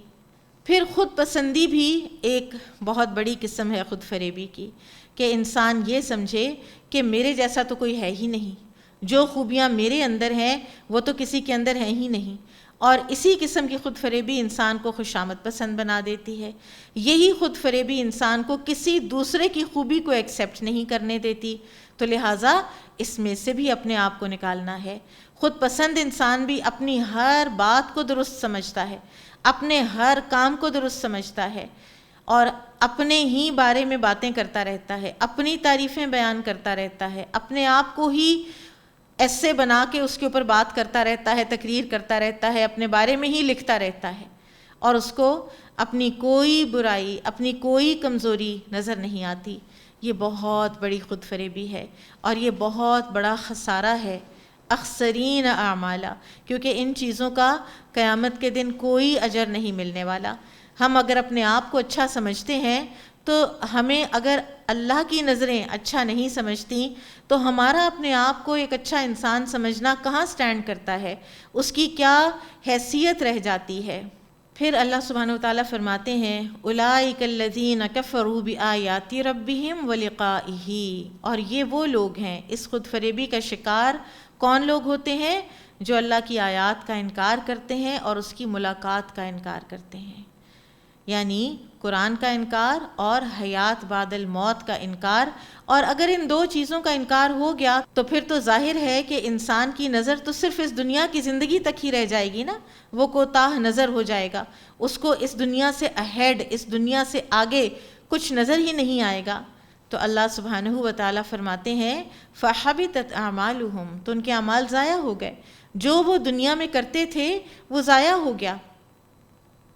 پھر خود پسندی بھی ایک بہت بڑی قسم ہے خود فریبی کی، کہ انسان یہ سمجھے کہ میرے جیسا تو کوئی ہے ہی نہیں، جو خوبیاں میرے اندر ہیں وہ تو کسی کے اندر ہیں ہی نہیں، اور اسی قسم کی خود فریبی انسان کو خوشامد پسند بنا دیتی ہے۔ یہی خود فریبی انسان کو کسی دوسرے کی خوبی کو ایکسیپٹ نہیں کرنے دیتی، تو لہٰذا اس میں سے بھی اپنے آپ کو نکالنا ہے۔ خود پسند انسان بھی اپنی ہر بات کو درست سمجھتا ہے، اپنے ہر کام کو درست سمجھتا ہے، اور اپنے ہی بارے میں باتیں کرتا رہتا ہے، اپنی تعریفیں بیان کرتا رہتا ہے، اپنے آپ کو ہی ایسے بنا کے اس کے اوپر بات کرتا رہتا ہے، تقریر کرتا رہتا ہے، اپنے بارے میں ہی لکھتا رہتا ہے، اور اس کو اپنی کوئی برائی، اپنی کوئی کمزوری نظر نہیں آتی۔ یہ بہت بڑی خود فریبی ہے، اور یہ بہت بڑا خسارہ ہے، اخسرین اعمالا، کیونکہ ان چیزوں کا قیامت کے دن کوئی اجر نہیں ملنے والا۔ ہم اگر اپنے آپ کو اچھا سمجھتے ہیں تو ہمیں اگر اللہ کی نظریں اچھا نہیں سمجھتی تو ہمارا اپنے آپ کو ایک اچھا انسان سمجھنا کہاں سٹینڈ کرتا ہے، اس کی کیا حیثیت رہ جاتی ہے۔ پھر اللہ سبحانہ وتعالیٰ فرماتے ہیں اولئک الذین کفروا بآیات ربہم ولقائہ، اور یہ وہ لوگ ہیں، اس خود فریبی کا شکار کون لوگ ہوتے ہیں؟ جو اللہ کی آیات کا انکار کرتے ہیں اور اس کی ملاقات کا انکار کرتے ہیں، یعنی قرآن کا انکار اور حیات بعد الموت کا انکار۔ اور اگر ان دو چیزوں کا انکار ہو گیا تو پھر تو ظاہر ہے کہ انسان کی نظر تو صرف اس دنیا کی زندگی تک ہی رہ جائے گی نا، وہ کوتاہ نظر ہو جائے گا، اس کو اس دنیا سے اہیڈ، اس دنیا سے آگے کچھ نظر ہی نہیں آئے گا۔ تو اللہ سبحانہ و تعالیٰ فرماتے ہیں فَحَبِطَتْ أَعْمَالُهُمْ، تو ان کے اعمال ضائع ہو گئے، جو وہ دنیا میں کرتے تھے وہ ضائع ہو گیا۔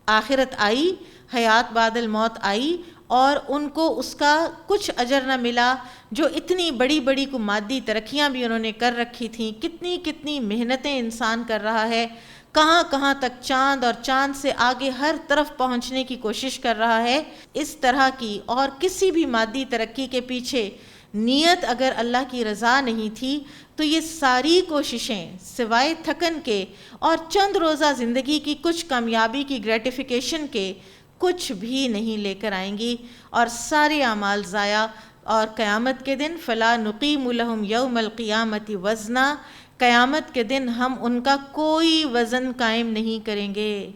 آخرت آئی، حیات بعد الموت آئی، اور ان کو اس کا کچھ اجر نہ ملا، جو اتنی بڑی بڑی کو مادی ترقیاں بھی انہوں نے کر رکھی تھیں، کتنی کتنی محنتیں انسان کر رہا ہے، کہاں کہاں تک چاند اور چاند سے آگے ہر طرف پہنچنے کی کوشش کر رہا ہے۔ اس طرح کی اور کسی بھی مادی ترقی کے پیچھے نیت اگر اللہ کی رضا نہیں تھی تو یہ ساری کوششیں سوائے تھکن کے اور چند روزہ زندگی کی کچھ کامیابی کی گریٹیفیکیشن کے کچھ بھی نہیں لے کر آئیں گی، اور سارے اعمال ضائع۔ اور قیامت کے دن فلا نقیم لہم یوم القیامت وزنا، قیامت کے دن ہم ان کا کوئی وزن قائم نہیں کریں گے،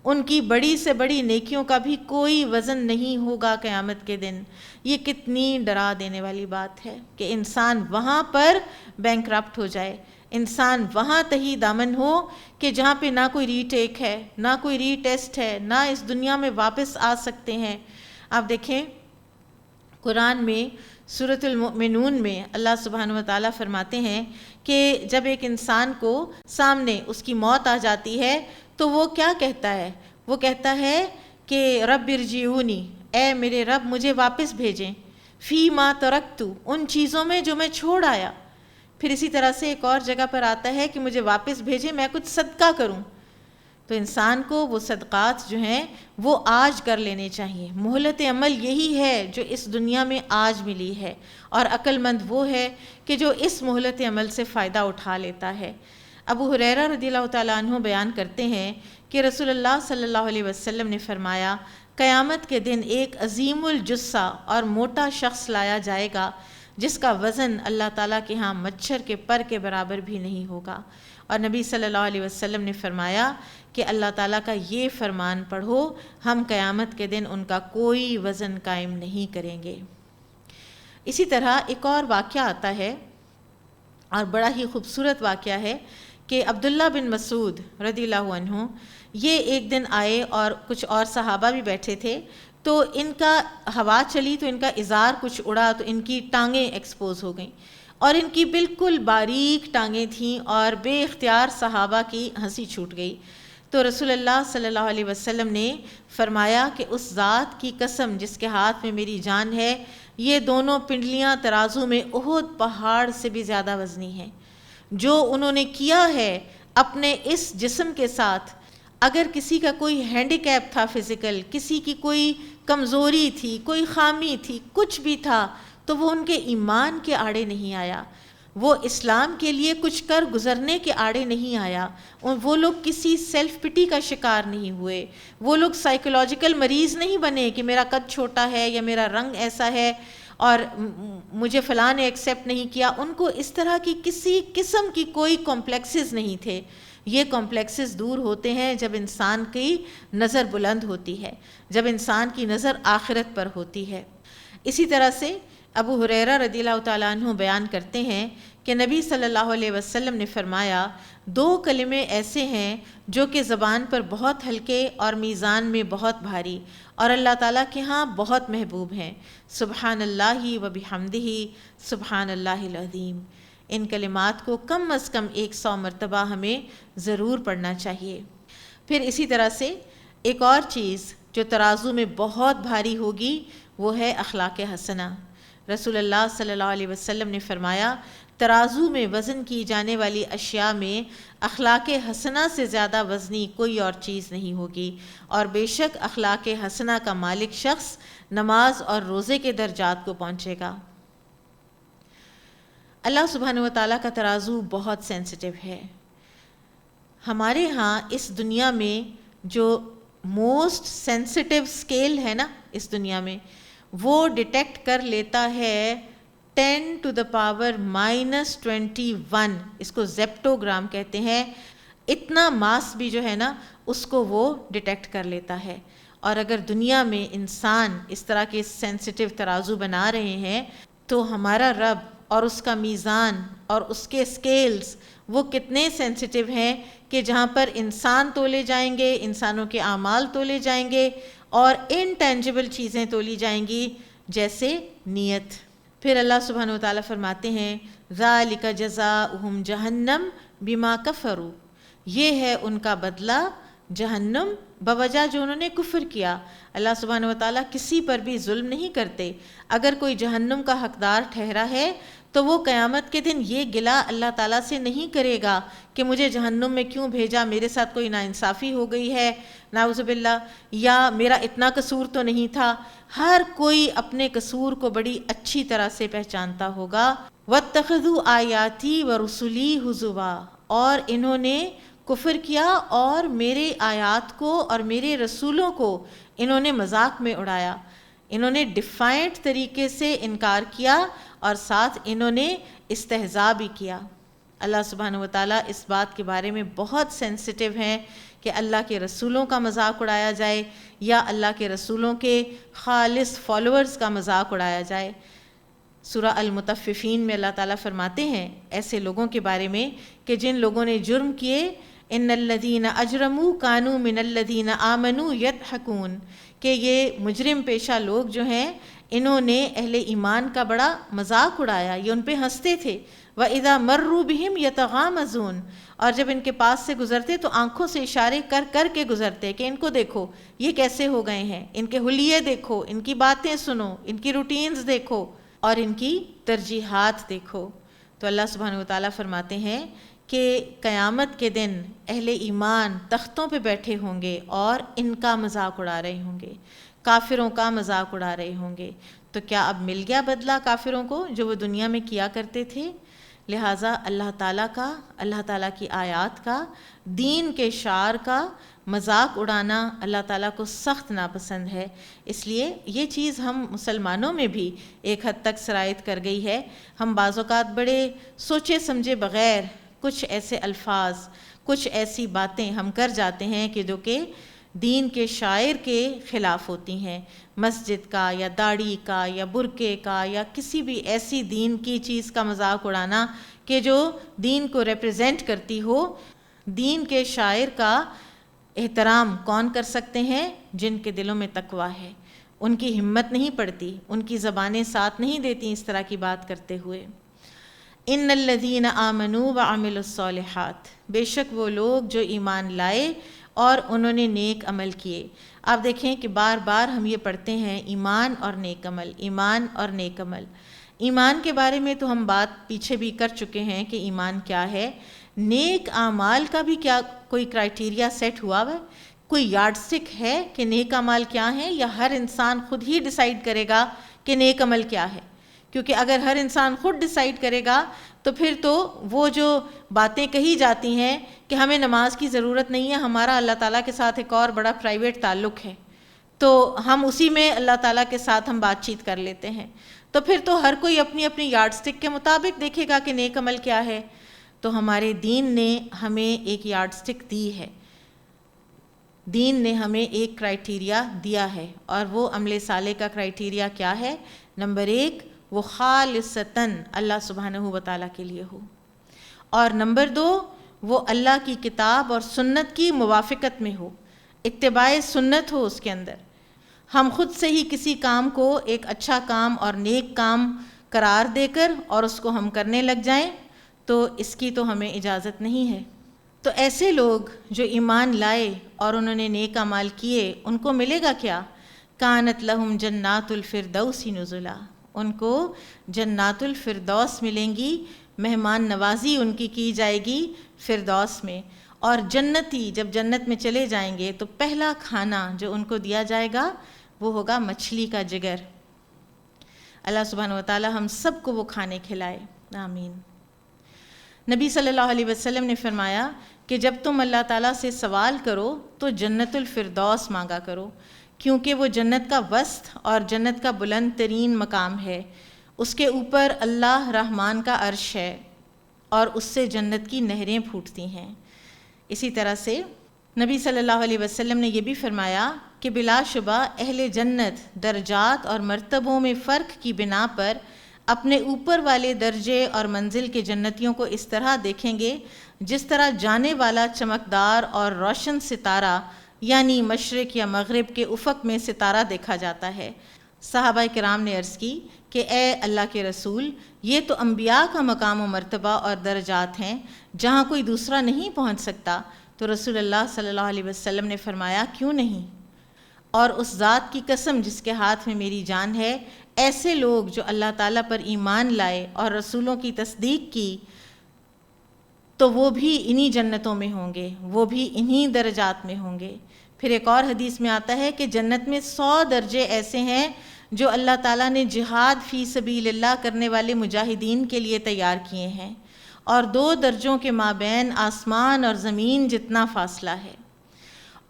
ان کی بڑی سے بڑی نیکیوں کا بھی کوئی وزن نہیں ہوگا قیامت کے دن۔ یہ کتنی ڈرا دینے والی بات ہے کہ انسان وہاں پر بینکرپٹ ہو جائے، انسان وہاں تہی دامن ہو کہ جہاں پہ نہ کوئی ری ٹیک ہے، نہ کوئی ری ٹیسٹ ہے، نہ اس دنیا میں واپس آ سکتے ہیں۔ آپ دیکھیں قرآن میں سورۃ المؤمنون میں اللہ سبحانہ و تعالیٰ فرماتے ہیں کہ جب ایک انسان کو سامنے اس کی موت آ جاتی ہے تو وہ کیا کہتا ہے؟ وہ کہتا ہے کہ رب ارجعونی، اے میرے رب مجھے واپس بھیجیں، فی ما ترکت، ان چیزوں میں جو میں چھوڑ آیا۔ پھر اسی طرح سے ایک اور جگہ پر آتا ہے کہ مجھے واپس بھیجیں، میں کچھ صدقہ کروں۔ تو انسان کو وہ صدقات جو ہیں وہ آج کر لینے چاہیے۔ مہلت عمل یہی ہے جو اس دنیا میں آج ملی ہے، اور عقل مند وہ ہے کہ جو اس مہلت عمل سے فائدہ اٹھا لیتا ہے۔ ابو ہریرہ رضی اللہ تعالیٰ عنہ بیان کرتے ہیں کہ رسول اللہ صلی اللہ علیہ وسلم نے فرمایا قیامت کے دن ایک عظیم الجثہ اور موٹا شخص لایا جائے گا جس کا وزن اللہ تعالیٰ کے ہاں مچھر کے پر کے برابر بھی نہیں ہوگا، اور نبی صلی اللہ علیہ وسلم نے فرمایا کہ اللہ تعالیٰ کا یہ فرمان پڑھو، ہم قیامت کے دن ان کا کوئی وزن قائم نہیں کریں گے۔ اسی طرح ایک اور واقعہ آتا ہے اور بڑا ہی خوبصورت واقعہ ہے کہ عبداللہ بن مسعود رضی اللہ عنہ یہ ایک دن آئے اور کچھ اور صحابہ بھی بیٹھے تھے، تو ان کا ہوا چلی تو ان کا ازار کچھ اڑا تو ان کی ٹانگیں ایکسپوز ہو گئیں، اور ان کی بالکل باریک ٹانگیں تھیں اور بے اختیار صحابہ کی ہنسی چھوٹ گئی۔ تو رسول اللہ صلی اللہ علیہ وسلم نے فرمایا کہ اس ذات کی قسم جس کے ہاتھ میں میری جان ہے، یہ دونوں پنڈلیاں ترازو میں احد پہاڑ سے بھی زیادہ وزنی ہیں۔ جو انہوں نے کیا ہے اپنے اس جسم کے ساتھ، اگر کسی کا کوئی ہینڈی کیپ تھا فزیکل، کسی کی کوئی کمزوری تھی، کوئی خامی تھی، کچھ بھی تھا، تو وہ ان کے ایمان کے آڑے نہیں آیا، وہ اسلام کے لیے کچھ کر گزرنے کے آڑے نہیں آیا، وہ لوگ کسی سیلف پٹی کا شکار نہیں ہوئے، وہ لوگ سائیکولوجیکل مریض نہیں بنے کہ میرا قد چھوٹا ہے یا میرا رنگ ایسا ہے اور مجھے فلاں نے ایکسیپٹ نہیں کیا۔ ان کو اس طرح کی کسی قسم کی کوئی کمپلیکسز نہیں تھے۔ یہ کمپلیکسز دور ہوتے ہیں جب انسان کی نظر بلند ہوتی ہے، جب انسان کی نظر آخرت پر ہوتی ہے۔ اسی طرح سے ابو ہریرہ رضی اللہ تعالیٰ عنہ بیان کرتے ہیں کہ نبی صلی اللہ علیہ وسلم نے فرمایا، 2 کلمے ایسے ہیں جو کہ زبان پر بہت ہلکے اور میزان میں بہت بھاری اور اللہ تعالیٰ کے ہاں بہت محبوب ہیں، سبحان اللہ و بحمدہ، سبحان اللہ العظیم۔ ان کلمات کو کم از کم 100 مرتبہ ہمیں ضرور پڑھنا چاہیے۔ پھر اسی طرح سے ایک اور چیز جو ترازو میں بہت بھاری ہوگی وہ ہے اخلاق حسنہ۔ رسول اللہ صلی اللہ علیہ وسلم نے فرمایا، ترازو میں وزن کی جانے والی اشیاء میں اخلاق حسنہ سے زیادہ وزنی کوئی اور چیز نہیں ہوگی، اور بے شک اخلاق حسنہ کا مالک شخص نماز اور روزے کے درجات کو پہنچے گا۔ اللہ سبحانہ و تعالیٰ کا ترازو بہت سینسٹیو ہے۔ ہمارے ہاں اس دنیا میں جو موسٹ سینسٹیو اسکیل ہے نا اس دنیا میں، وہ ڈیٹیکٹ کر لیتا ہے 10⁻⁻21، اس کو زیپٹوگرام کہتے ہیں۔ اتنا ماس بھی جو ہے نا اس کو وہ ڈیٹیکٹ کر لیتا ہے۔ اور اگر دنیا میں انسان اس طرح کے سینسٹیو ترازو بنا رہے ہیں تو ہمارا رب اور اس کا میزان اور اس کے اسکیلز وہ کتنے سینسٹیو ہیں کہ جہاں پر انسان تولے جائیں گے، انسانوں کے اعمال تولے جائیں گے اور انٹینجبل چیزیں تولی جائیں گی جیسے نیت۔ پھر اللہ سبحانہ و تعالیٰ فرماتے ہیں، ذَلِكَ جَزَاؤُهُمْ جَهَنَّمْ بِمَا كَفَرُوا، یہ ہے ان کا بدلہ جہنم بوجہ جو انہوں نے کفر کیا۔ اللہ سبحانہ و تعالیٰ کسی پر بھی ظلم نہیں کرتے۔ اگر کوئی جہنم کا حقدار ٹھہرا ہے تو وہ قیامت کے دن یہ گلہ اللہ تعالیٰ سے نہیں کرے گا کہ مجھے جہنم میں کیوں بھیجا، میرے ساتھ کوئی ناانصافی ہو گئی ہے نعوذ باللہ، یا میرا اتنا قصور تو نہیں تھا۔ ہر کوئی اپنے قصور کو بڑی اچھی طرح سے پہچانتا ہوگا۔ وَاتَّخَذُوا آیَاتِي وَرُسُلِي هُزُوًا، اور انہوں نے کفر کیا اور میرے آیات کو اور میرے رسولوں کو انہوں نے مذاق میں اڑایا، انہوں نے ڈیفائنٹ طریقے سے انکار کیا اور ساتھ انہوں نے استہزاء بھی کیا۔ اللہ سبحانہ وتعالیٰ اس بات کے بارے میں بہت سینسٹیو ہیں کہ اللہ کے رسولوں کا مذاق اڑایا جائے یا اللہ کے رسولوں کے خالص فالوورز کا مذاق اڑایا جائے۔ سورہ المطففین میں اللہ تعالیٰ فرماتے ہیں ایسے لوگوں کے بارے میں کہ جن لوگوں نے جرم کیے، ان الذین اجرموا کانوا من الذین آمنوا یضحکون، کہ یہ مجرم پیشہ لوگ جو ہیں انہوں نے اہل ایمان کا بڑا مذاق اڑایا، یہ ان پہ ہنستے تھے۔ وَإِذَا مَرُّوا بِهِمْ يَتَغَامَزُونَ، اور جب ان کے پاس سے گزرتے تو آنکھوں سے اشارے کر کر کے گزرتے کہ ان کو دیکھو یہ کیسے ہو گئے ہیں، ان کے حلیے دیکھو، ان کی باتیں سنو، ان کی روٹینز دیکھو اور ان کی ترجیحات دیکھو۔ تو اللہ سبحانہ وتعالیٰ فرماتے ہیں کہ قیامت کے دن اہل ایمان تختوں پہ بیٹھے ہوں گے اور ان کا مذاق اڑا رہے ہوں گے، کافروں کا مذاق اڑا رہے ہوں گے۔ تو کیا اب مل گیا بدلہ کافروں کو جو وہ دنیا میں کیا کرتے تھے؟ لہٰذا اللہ تعالیٰ کا، اللہ تعالیٰ کی آیات کا، دین کے شعار کا مذاق اڑانا اللہ تعالیٰ کو سخت ناپسند ہے۔ اس لیے یہ چیز ہم مسلمانوں میں بھی ایک حد تک سرایت کر گئی ہے۔ ہم بعض اوقات بڑے سوچے سمجھے بغیر کچھ ایسے الفاظ، کچھ ایسی باتیں ہم کر جاتے ہیں کہ جو کہ دین کے شاعر کے خلاف ہوتی ہیں، مسجد کا یا داڑھی کا یا برقعے کا یا کسی بھی ایسی دین کی چیز کا مذاق اڑانا کہ جو دین کو ریپرزینٹ کرتی ہو۔ دین کے شاعر کا احترام کون کر سکتے ہیں؟ جن کے دلوں میں تقویٰ ہے، ان کی ہمت نہیں پڑتی، ان کی زبانیں ساتھ نہیں دیتی اس طرح کی بات کرتے ہوئے۔ ان الذین آمنوا وعملوا الصالحات، بے شک وہ لوگ جو ایمان لائے اور انہوں نے نیک عمل کیے۔ آپ دیکھیں کہ بار بار ہم یہ پڑھتے ہیں ایمان اور نیک عمل، ایمان اور نیک عمل۔ ایمان کے بارے میں تو ہم بات پیچھے بھی کر چکے ہیں کہ ایمان کیا ہے۔ نیک اعمال کا بھی کیا کوئی کرائٹیریا سیٹ ہوا ہے؟ کوئی یارڈ سٹک ہے کہ نیک اعمال کیا ہیں، یا ہر انسان خود ہی ڈیسائیڈ کرے گا کہ نیک عمل کیا ہے؟ کیونکہ اگر ہر انسان خود ڈیسائیڈ کرے گا تو پھر تو وہ جو باتیں کہی جاتی ہیں کہ ہمیں نماز کی ضرورت نہیں ہے، ہمارا اللہ تعالیٰ کے ساتھ ایک اور بڑا پرائیویٹ تعلق ہے، تو ہم اسی میں اللہ تعالیٰ کے ساتھ ہم بات چیت کر لیتے ہیں، تو پھر تو ہر کوئی اپنی اپنی یارڈ سٹک کے مطابق دیکھے گا کہ نیک عمل کیا ہے۔ تو ہمارے دین نے ہمیں ایک یارڈ سٹک دی ہے، دین نے ہمیں ایک کرائٹیریا دیا ہے، اور وہ عمل صالح کا کرائٹیریا کیا ہے؟ نمبر 1 وہ خالصتاً اللہ سبحانہ و تعالیٰ کے لیے ہو، اور نمبر 2 وہ اللہ کی کتاب اور سنت کی موافقت میں ہو، اتباع سنت ہو اس کے اندر۔ ہم خود سے ہی کسی کام کو ایک اچھا کام اور نیک کام قرار دے کر اور اس کو ہم کرنے لگ جائیں تو اس کی تو ہمیں اجازت نہیں ہے۔ تو ایسے لوگ جو ایمان لائے اور انہوں نے نیک اعمال کیے، ان کو ملے گا کیا؟ کانت لہم جنات الفردوس نزلا، ان کو جنات الفردوس ملیں گی، مہمان نوازی ان کی جائے گی فردوس میں، اور جنتی جب جنت میں چلے جائیں گے تو پہلا کھانا جو ان کو دیا جائے گا وہ ہوگا مچھلی کا جگر۔ اللہ سبحانہ و تعالی ہم سب کو وہ کھانے کھلائے، آمین۔ نبی صلی اللہ علیہ وسلم نے فرمایا کہ جب تم اللہ تعالیٰ سے سوال کرو تو جنت الفردوس مانگا کرو، کیونکہ وہ جنت کا وسط اور جنت کا بلند ترین مقام ہے، اس کے اوپر اللہ رحمان کا عرش ہے اور اس سے جنت کی نہریں پھوٹتی ہیں۔ اسی طرح سے نبی صلی اللہ علیہ وسلم نے یہ بھی فرمایا کہ بلا شبہ اہل جنت درجات اور مرتبوں میں فرق کی بنا پر اپنے اوپر والے درجے اور منزل کے جنتیوں کو اس طرح دیکھیں گے جس طرح جانے والا چمکدار اور روشن ستارہ یعنی مشرق یا مغرب کے افق میں ستارہ دیکھا جاتا ہے۔ صحابہ کرام نے عرض کی کہ اے اللہ کے رسول، یہ تو انبیاء کا مقام و مرتبہ اور درجات ہیں جہاں کوئی دوسرا نہیں پہنچ سکتا۔ تو رسول اللہ صلی اللہ علیہ وسلم نے فرمایا کیوں نہیں؟ اور اس ذات کی قسم جس کے ہاتھ میں میری جان ہے، ایسے لوگ جو اللہ تعالیٰ پر ایمان لائے اور رسولوں کی تصدیق کی تو وہ بھی انہی جنتوں میں ہوں گے، وہ بھی انہی درجات میں ہوں گے۔ پھر ایک اور حدیث میں آتا ہے کہ جنت میں 100 درجے ایسے ہیں جو اللہ تعالیٰ نے جہاد فی سبیل اللہ کرنے والے مجاہدین کے لیے تیار کیے ہیں، اور 2 درجوں کے مابین آسمان اور زمین جتنا فاصلہ ہے۔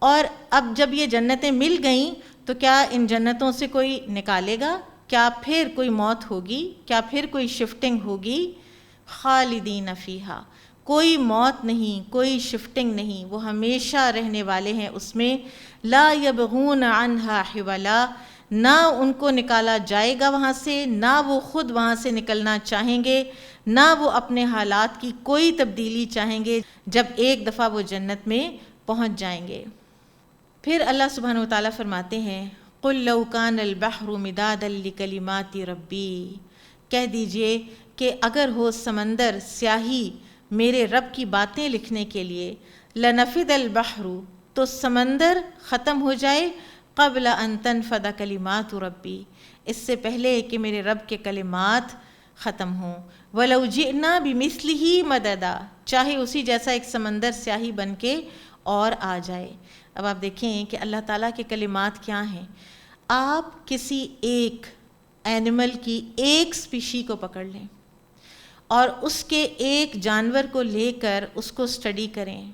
اور اب جب یہ جنتیں مل گئیں تو کیا ان جنتوں سے کوئی نکالے گا؟ کیا پھر کوئی موت ہوگی؟ کیا پھر کوئی شفٹنگ ہوگی؟ خالدین فیہا، کوئی موت نہیں، کوئی شفٹنگ نہیں، وہ ہمیشہ رہنے والے ہیں اس میں۔ لا یبغون عنہا حولا، نہ ان کو نکالا جائے گا وہاں سے، نہ وہ خود وہاں سے نکلنا چاہیں گے، نہ وہ اپنے حالات کی کوئی تبدیلی چاہیں گے جب ایک دفعہ وہ جنت میں پہنچ جائیں گے۔ پھر اللہ سبحانہ وتعالیٰ فرماتے ہیں قُلْ لَوْ كَانَ الْبَحْرُ مِدَادًا لِكَلِمَاتِ رَبِّي، کہہ دیجئے کہ اگر ہو سمندر سیاہی میرے رب کی باتیں لکھنے کے لیے، لَنَفِدَ الْبَحْرُ، تو سمندر ختم ہو جائے، قبل ان تنفد کلمات ربی، اس سے پہلے کہ میرے رب کے کلمات ختم ہوں۔ وَلَوْ جِئْنَا بِمِثْلِهِ مَدَدًا، چاہے اسی جیسا ایک سمندر سیاہی بن کے اور آ جائے۔ اب آپ دیکھیں کہ اللہ تعالیٰ کے کلمات کیا ہیں۔ آپ کسی ایک اینیمل کی ایک سپیشی کو پکڑ لیں اور اس کے ایک جانور کو لے کر اس کو اسٹڈی کریں،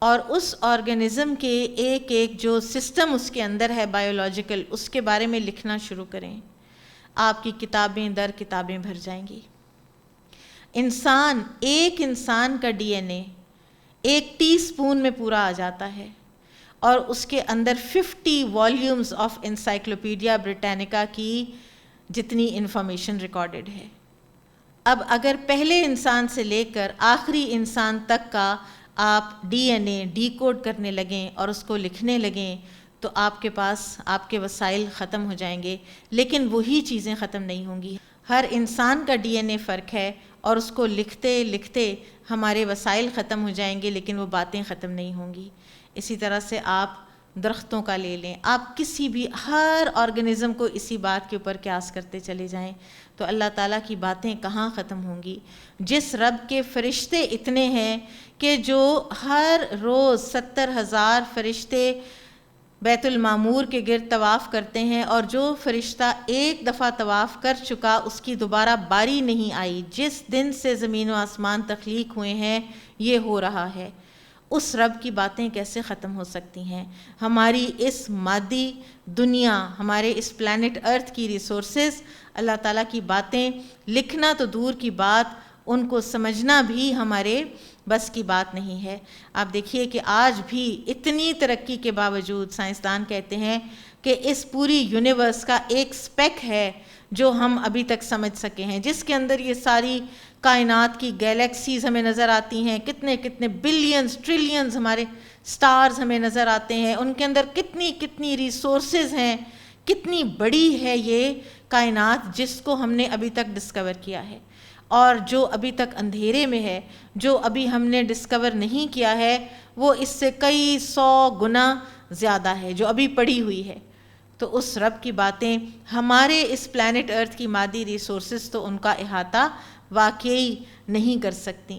اور اس آرگنزم کے ایک ایک جو سسٹم اس کے اندر ہے بایولوجیکل، اس کے بارے میں لکھنا شروع کریں، آپ کی کتابیں در کتابیں بھر جائیں گی۔ ایک انسان کا ڈی این اے ایک ٹی اسپون میں پورا آ جاتا ہے، اور اس کے اندر 50 والیومز آف انسائکلوپیڈیا بریٹینیکا کی جتنی انفارمیشن ریکارڈڈ ہے۔ اب اگر پہلے انسان سے لے کر آخری انسان تک کا آپ ڈی این اے ڈی کوڈ کرنے لگیں اور اس کو لکھنے لگیں تو آپ کے پاس آپ کے وسائل ختم ہو جائیں گے، لیکن وہی چیزیں ختم نہیں ہوں گی۔ ہر انسان کا ڈی این اے فرق ہے، اور اس کو لکھتے لکھتے ہمارے وسائل ختم ہو جائیں گے، لیکن وہ باتیں ختم نہیں ہوں گی۔ اسی طرح سے آپ درختوں کا لے لیں، آپ کسی بھی ہر آرگنزم کو اسی بات کے اوپر قیاس کرتے چلے جائیں تو اللہ تعالیٰ کی باتیں کہاں ختم ہوں گی۔ جس رب کے فرشتے اتنے ہیں کہ جو ہر روز 70,000 فرشتے بیت المعمور کے گرد طواف کرتے ہیں، اور جو فرشتہ ایک دفعہ طواف کر چکا اس کی دوبارہ باری نہیں آئی، جس دن سے زمین و آسمان تخلیق ہوئے ہیں یہ ہو رہا ہے، اس رب کی باتیں کیسے ختم ہو سکتی ہیں؟ ہماری اس مادی دنیا، ہمارے اس پلانٹ ارتھ کی ریسورسز، اللہ تعالیٰ کی باتیں لکھنا تو دور کی بات، ان کو سمجھنا بھی ہمارے بس کی بات نہیں ہے۔ آپ دیکھیے کہ آج بھی اتنی ترقی کے باوجود سائنسدان کہتے ہیں کہ اس پوری یونیورس کا ایک سپیک ہے جو ہم ابھی تک سمجھ سکے ہیں، جس کے اندر یہ ساری کائنات کی گیلیکسیز ہمیں نظر آتی ہیں، کتنے کتنے بلینز ٹریلینز ہمارے سٹارز ہمیں نظر آتے ہیں، ان کے اندر کتنی کتنی ریسورسز ہیں، کتنی بڑی ہے یہ کائنات جس کو ہم نے ابھی تک ڈسکور کیا ہے، اور جو ابھی تک اندھیرے میں ہے، جو ابھی ہم نے ڈسکور نہیں کیا ہے، وہ اس سے کئی 100 گنا زیادہ ہے جو ابھی پڑی ہوئی ہے۔ تو اس رب کی باتیں ہمارے اس پلانٹ ارتھ کی مادی ریسورسز تو ان کا احاطہ واقعی نہیں کر سکتی۔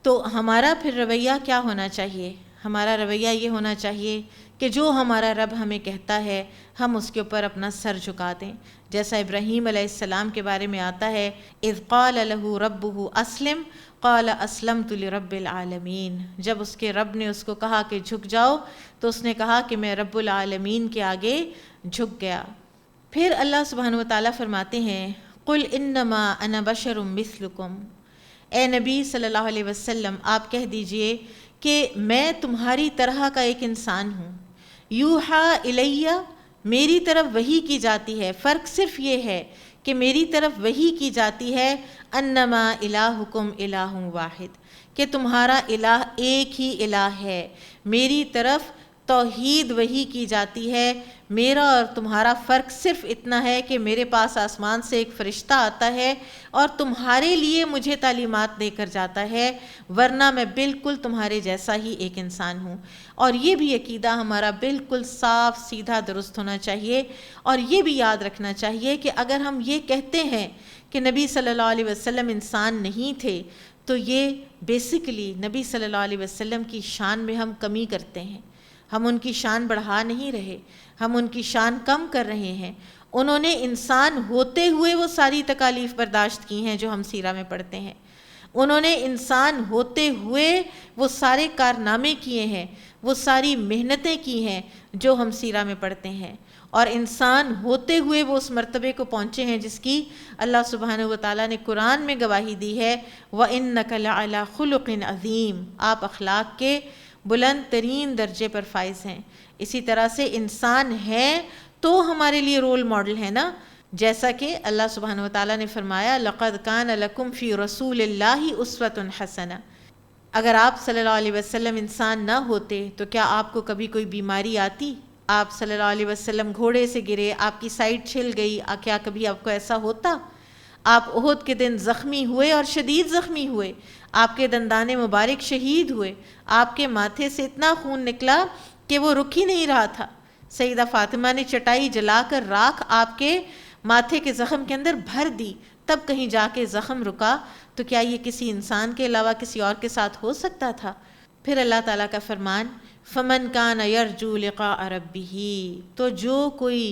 تو ہمارا پھر رویہ کیا ہونا چاہیے؟ ہمارا رویہ یہ ہونا چاہیے کہ جو ہمارا رب ہمیں کہتا ہے ہم اس کے اوپر اپنا سر جھکا دیں، جیسا ابراہیم علیہ السلام کے بارے میں آتا ہے، اذ قال له ربه اسلم قال اسلمت لرب العالمین، جب اس کے رب نے اس کو کہا کہ جھک جاؤ تو اس نے کہا کہ میں رب العالمین کے آگے جھک گیا۔ پھر اللہ سبحانہ وتعالیٰ فرماتے ہیں، قل انما انا بشر مثلکم، اے نبی صلی اللہ علیہ وسلم آپ کہہ دیجئے کہ میں تمہاری طرح کا ایک انسان ہوں، یوحا الیہ، میری طرف وحی کی جاتی ہے، فرق صرف یہ ہے کہ میری طرف وحی کی جاتی ہے انما الہکم الہ واحد، کہ تمہارا الہ ایک ہی الہ ہے، میری طرف توحید وحی کی جاتی ہے، میرا اور تمہارا فرق صرف اتنا ہے کہ میرے پاس آسمان سے ایک فرشتہ آتا ہے اور تمہارے لیے مجھے تعلیمات دے کر جاتا ہے، ورنہ میں بالکل تمہارے جیسا ہی ایک انسان ہوں۔ اور یہ بھی عقیدہ ہمارا بالکل صاف سیدھا درست ہونا چاہیے، اور یہ بھی یاد رکھنا چاہیے کہ اگر ہم یہ کہتے ہیں کہ نبی صلی اللہ علیہ وسلم انسان نہیں تھے تو یہ بیسیکلی نبی صلی اللہ علیہ وسلم کی شان میں ہم کمی کرتے ہیں، ہم ان کی شان بڑھا نہیں رہے، ہم ان کی شان کم کر رہے ہیں۔ انہوں نے انسان ہوتے ہوئے وہ ساری تکالیف برداشت کی ہیں جو ہم سیرہ میں پڑھتے ہیں، انہوں نے انسان ہوتے ہوئے وہ سارے کارنامے کیے ہیں، وہ ساری محنتیں کی ہیں جو ہم سیرہ میں پڑھتے ہیں، اور انسان ہوتے ہوئے وہ اس مرتبے کو پہنچے ہیں جس کی اللہ سبحانہ وتعالیٰ نے قرآن میں گواہی دی ہے، وَإِنَّكَ لَعَلَىٰ خُلُقٍ عَظِيمٍ، آپ اخلاق کے بلند ترین درجے پر فائز ہیں۔ اسی طرح سے انسان ہے تو ہمارے لیے رول ماڈل ہے نا، جیسا کہ اللہ سبحانہ وتعالیٰ نے فرمایا لَقَدْ كَانَ لَكُمْ فِي رَسُولِ اللَّهِ أُسْوَةٌ حَسَنَةٌ، اگر آپ صلی اللہ علیہ وسلم انسان نہ ہوتے تو کیا آپ کو کبھی کوئی بیماری آتی؟ آپ صلی اللہ علیہ وسلم گھوڑے سے گرے، آپ کی سائٹ چھل گئی، کیا کبھی آپ کو ایسا ہوتا؟ آپ احد کے دن زخمی ہوئے اور شدید زخمی ہوئے، آپ کے دندان مبارک شہید ہوئے، آپ کے ماتھے سے اتنا خون نکلا کہ وہ رک ہی نہیں رہا تھا، سیدہ فاطمہ نے چٹائی جلا کر راکھ آپ کے ماتھے کے زخم کے اندر بھر دی، تب کہیں جا کے زخم رکا، تو کیا یہ کسی انسان کے علاوہ کسی اور کے ساتھ ہو سکتا تھا؟ پھر اللہ تعالیٰ کا فرمان فَمَنْ كَانَ يَرْجُو لِقَاءَ رَبِّهِ، تو جو کوئی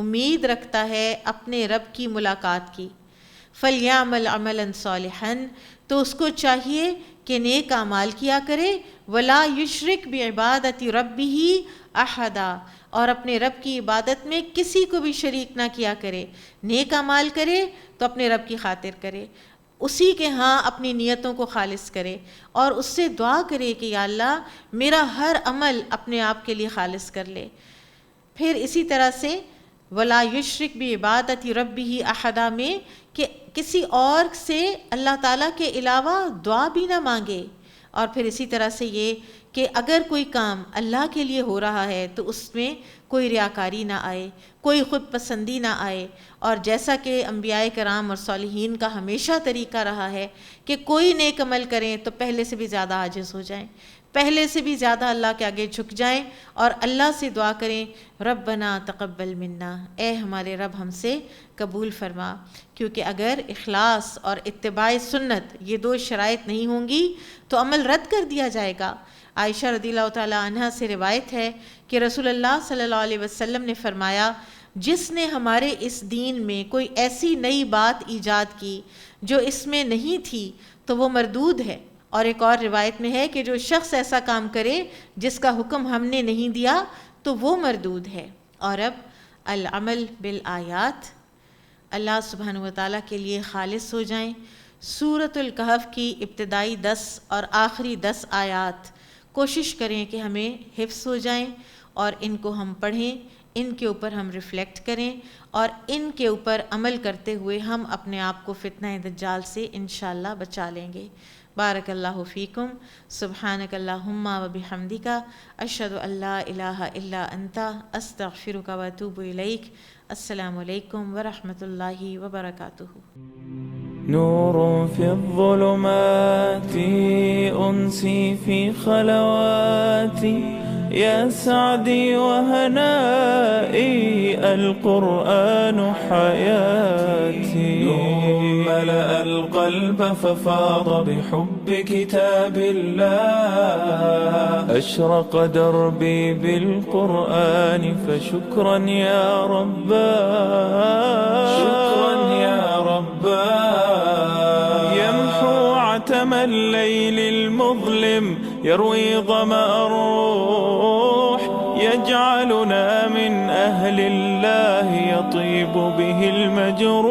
امید رکھتا ہے اپنے رب کی ملاقات کی، فَلْيَعْمَلْ عَمَلًا صَالِحًا، تو اس کو چاہیے کہ نیک اعمال کیا کرے، وَلَا يُشْرِكْ بِعِبَادَةِ رَبِّهِ أَحَدًا، اور اپنے رب کی عبادت میں کسی کو بھی شریک نہ کیا کرے، نیک اعمال کرے تو اپنے رب کی خاطر کرے، اسی کے ہاں اپنی نیتوں کو خالص کرے اور اس سے دعا کرے کہ یا اللہ میرا ہر عمل اپنے آپ کے لیے خالص کر لے۔ پھر اسی طرح سے ولا یشرک بعبادت ربہ احدا میں کہ کسی اور سے اللہ تعالیٰ کے علاوہ دعا بھی نہ مانگے۔ اور پھر اسی طرح سے یہ کہ اگر کوئی کام اللہ کے لیے ہو رہا ہے تو اس میں کوئی ریاکاری نہ آئے، کوئی خود پسندی نہ آئے، اور جیسا کہ انبیاء کرام اور صالحین کا ہمیشہ طریقہ رہا ہے کہ کوئی نیک عمل کریں تو پہلے سے بھی زیادہ عاجز ہو جائیں، پہلے سے بھی زیادہ اللہ کے آگے جھک جائیں اور اللہ سے دعا کریں ربنا تقبل منا، اے ہمارے رب ہم سے قبول فرما، کیونکہ اگر اخلاص اور اتباع سنت یہ دو شرائط نہیں ہوں گی تو عمل رد کر دیا جائے گا۔ عائشہ رضی اللہ تعالیٰ عنہ سے روایت ہے کہ رسول اللہ صلی اللہ علیہ وسلم نے فرمایا جس نے ہمارے اس دین میں کوئی ایسی نئی بات ایجاد کی جو اس میں نہیں تھی تو وہ مردود ہے، اور ایک اور روایت میں ہے کہ جو شخص ایسا کام کرے جس کا حکم ہم نے نہیں دیا تو وہ مردود ہے۔ اور اب العمل بالآیات، اللہ سبحانہ وتعالیٰ کے لیے خالص ہو جائیں۔ سورۃ الکہف کی ابتدائی 10 اور آخری 10 آیات کوشش کریں کہ ہمیں حفظ ہو جائیں اور ان کو ہم پڑھیں، ان کے اوپر ہم ریفلیکٹ کریں اور ان کے اوپر عمل کرتے ہوئے ہم اپنے آپ کو فتنہ دجال سے انشاءاللہ بچا لیں گے۔ بارک اللہ فیکم، سبحانک اللہم و بحمدک، اشہد ان لا الہ الا انت، استغفرک و اتوب الیک۔ السلام علیکم ورحمۃ اللہ وبرکاتہ۔ نور في الظلمات أنسي في خلواتي يا سعدي وهنائي القرآن حياتي ملأ القلب ففاض بحب كتاب الله أشرق دربي بالقرآن فشكرا يا رباه شكرا يا رباه عتم الليل المظلم يروي ظمأ الروح يجعلنا من أهل الله يطيب به المجروح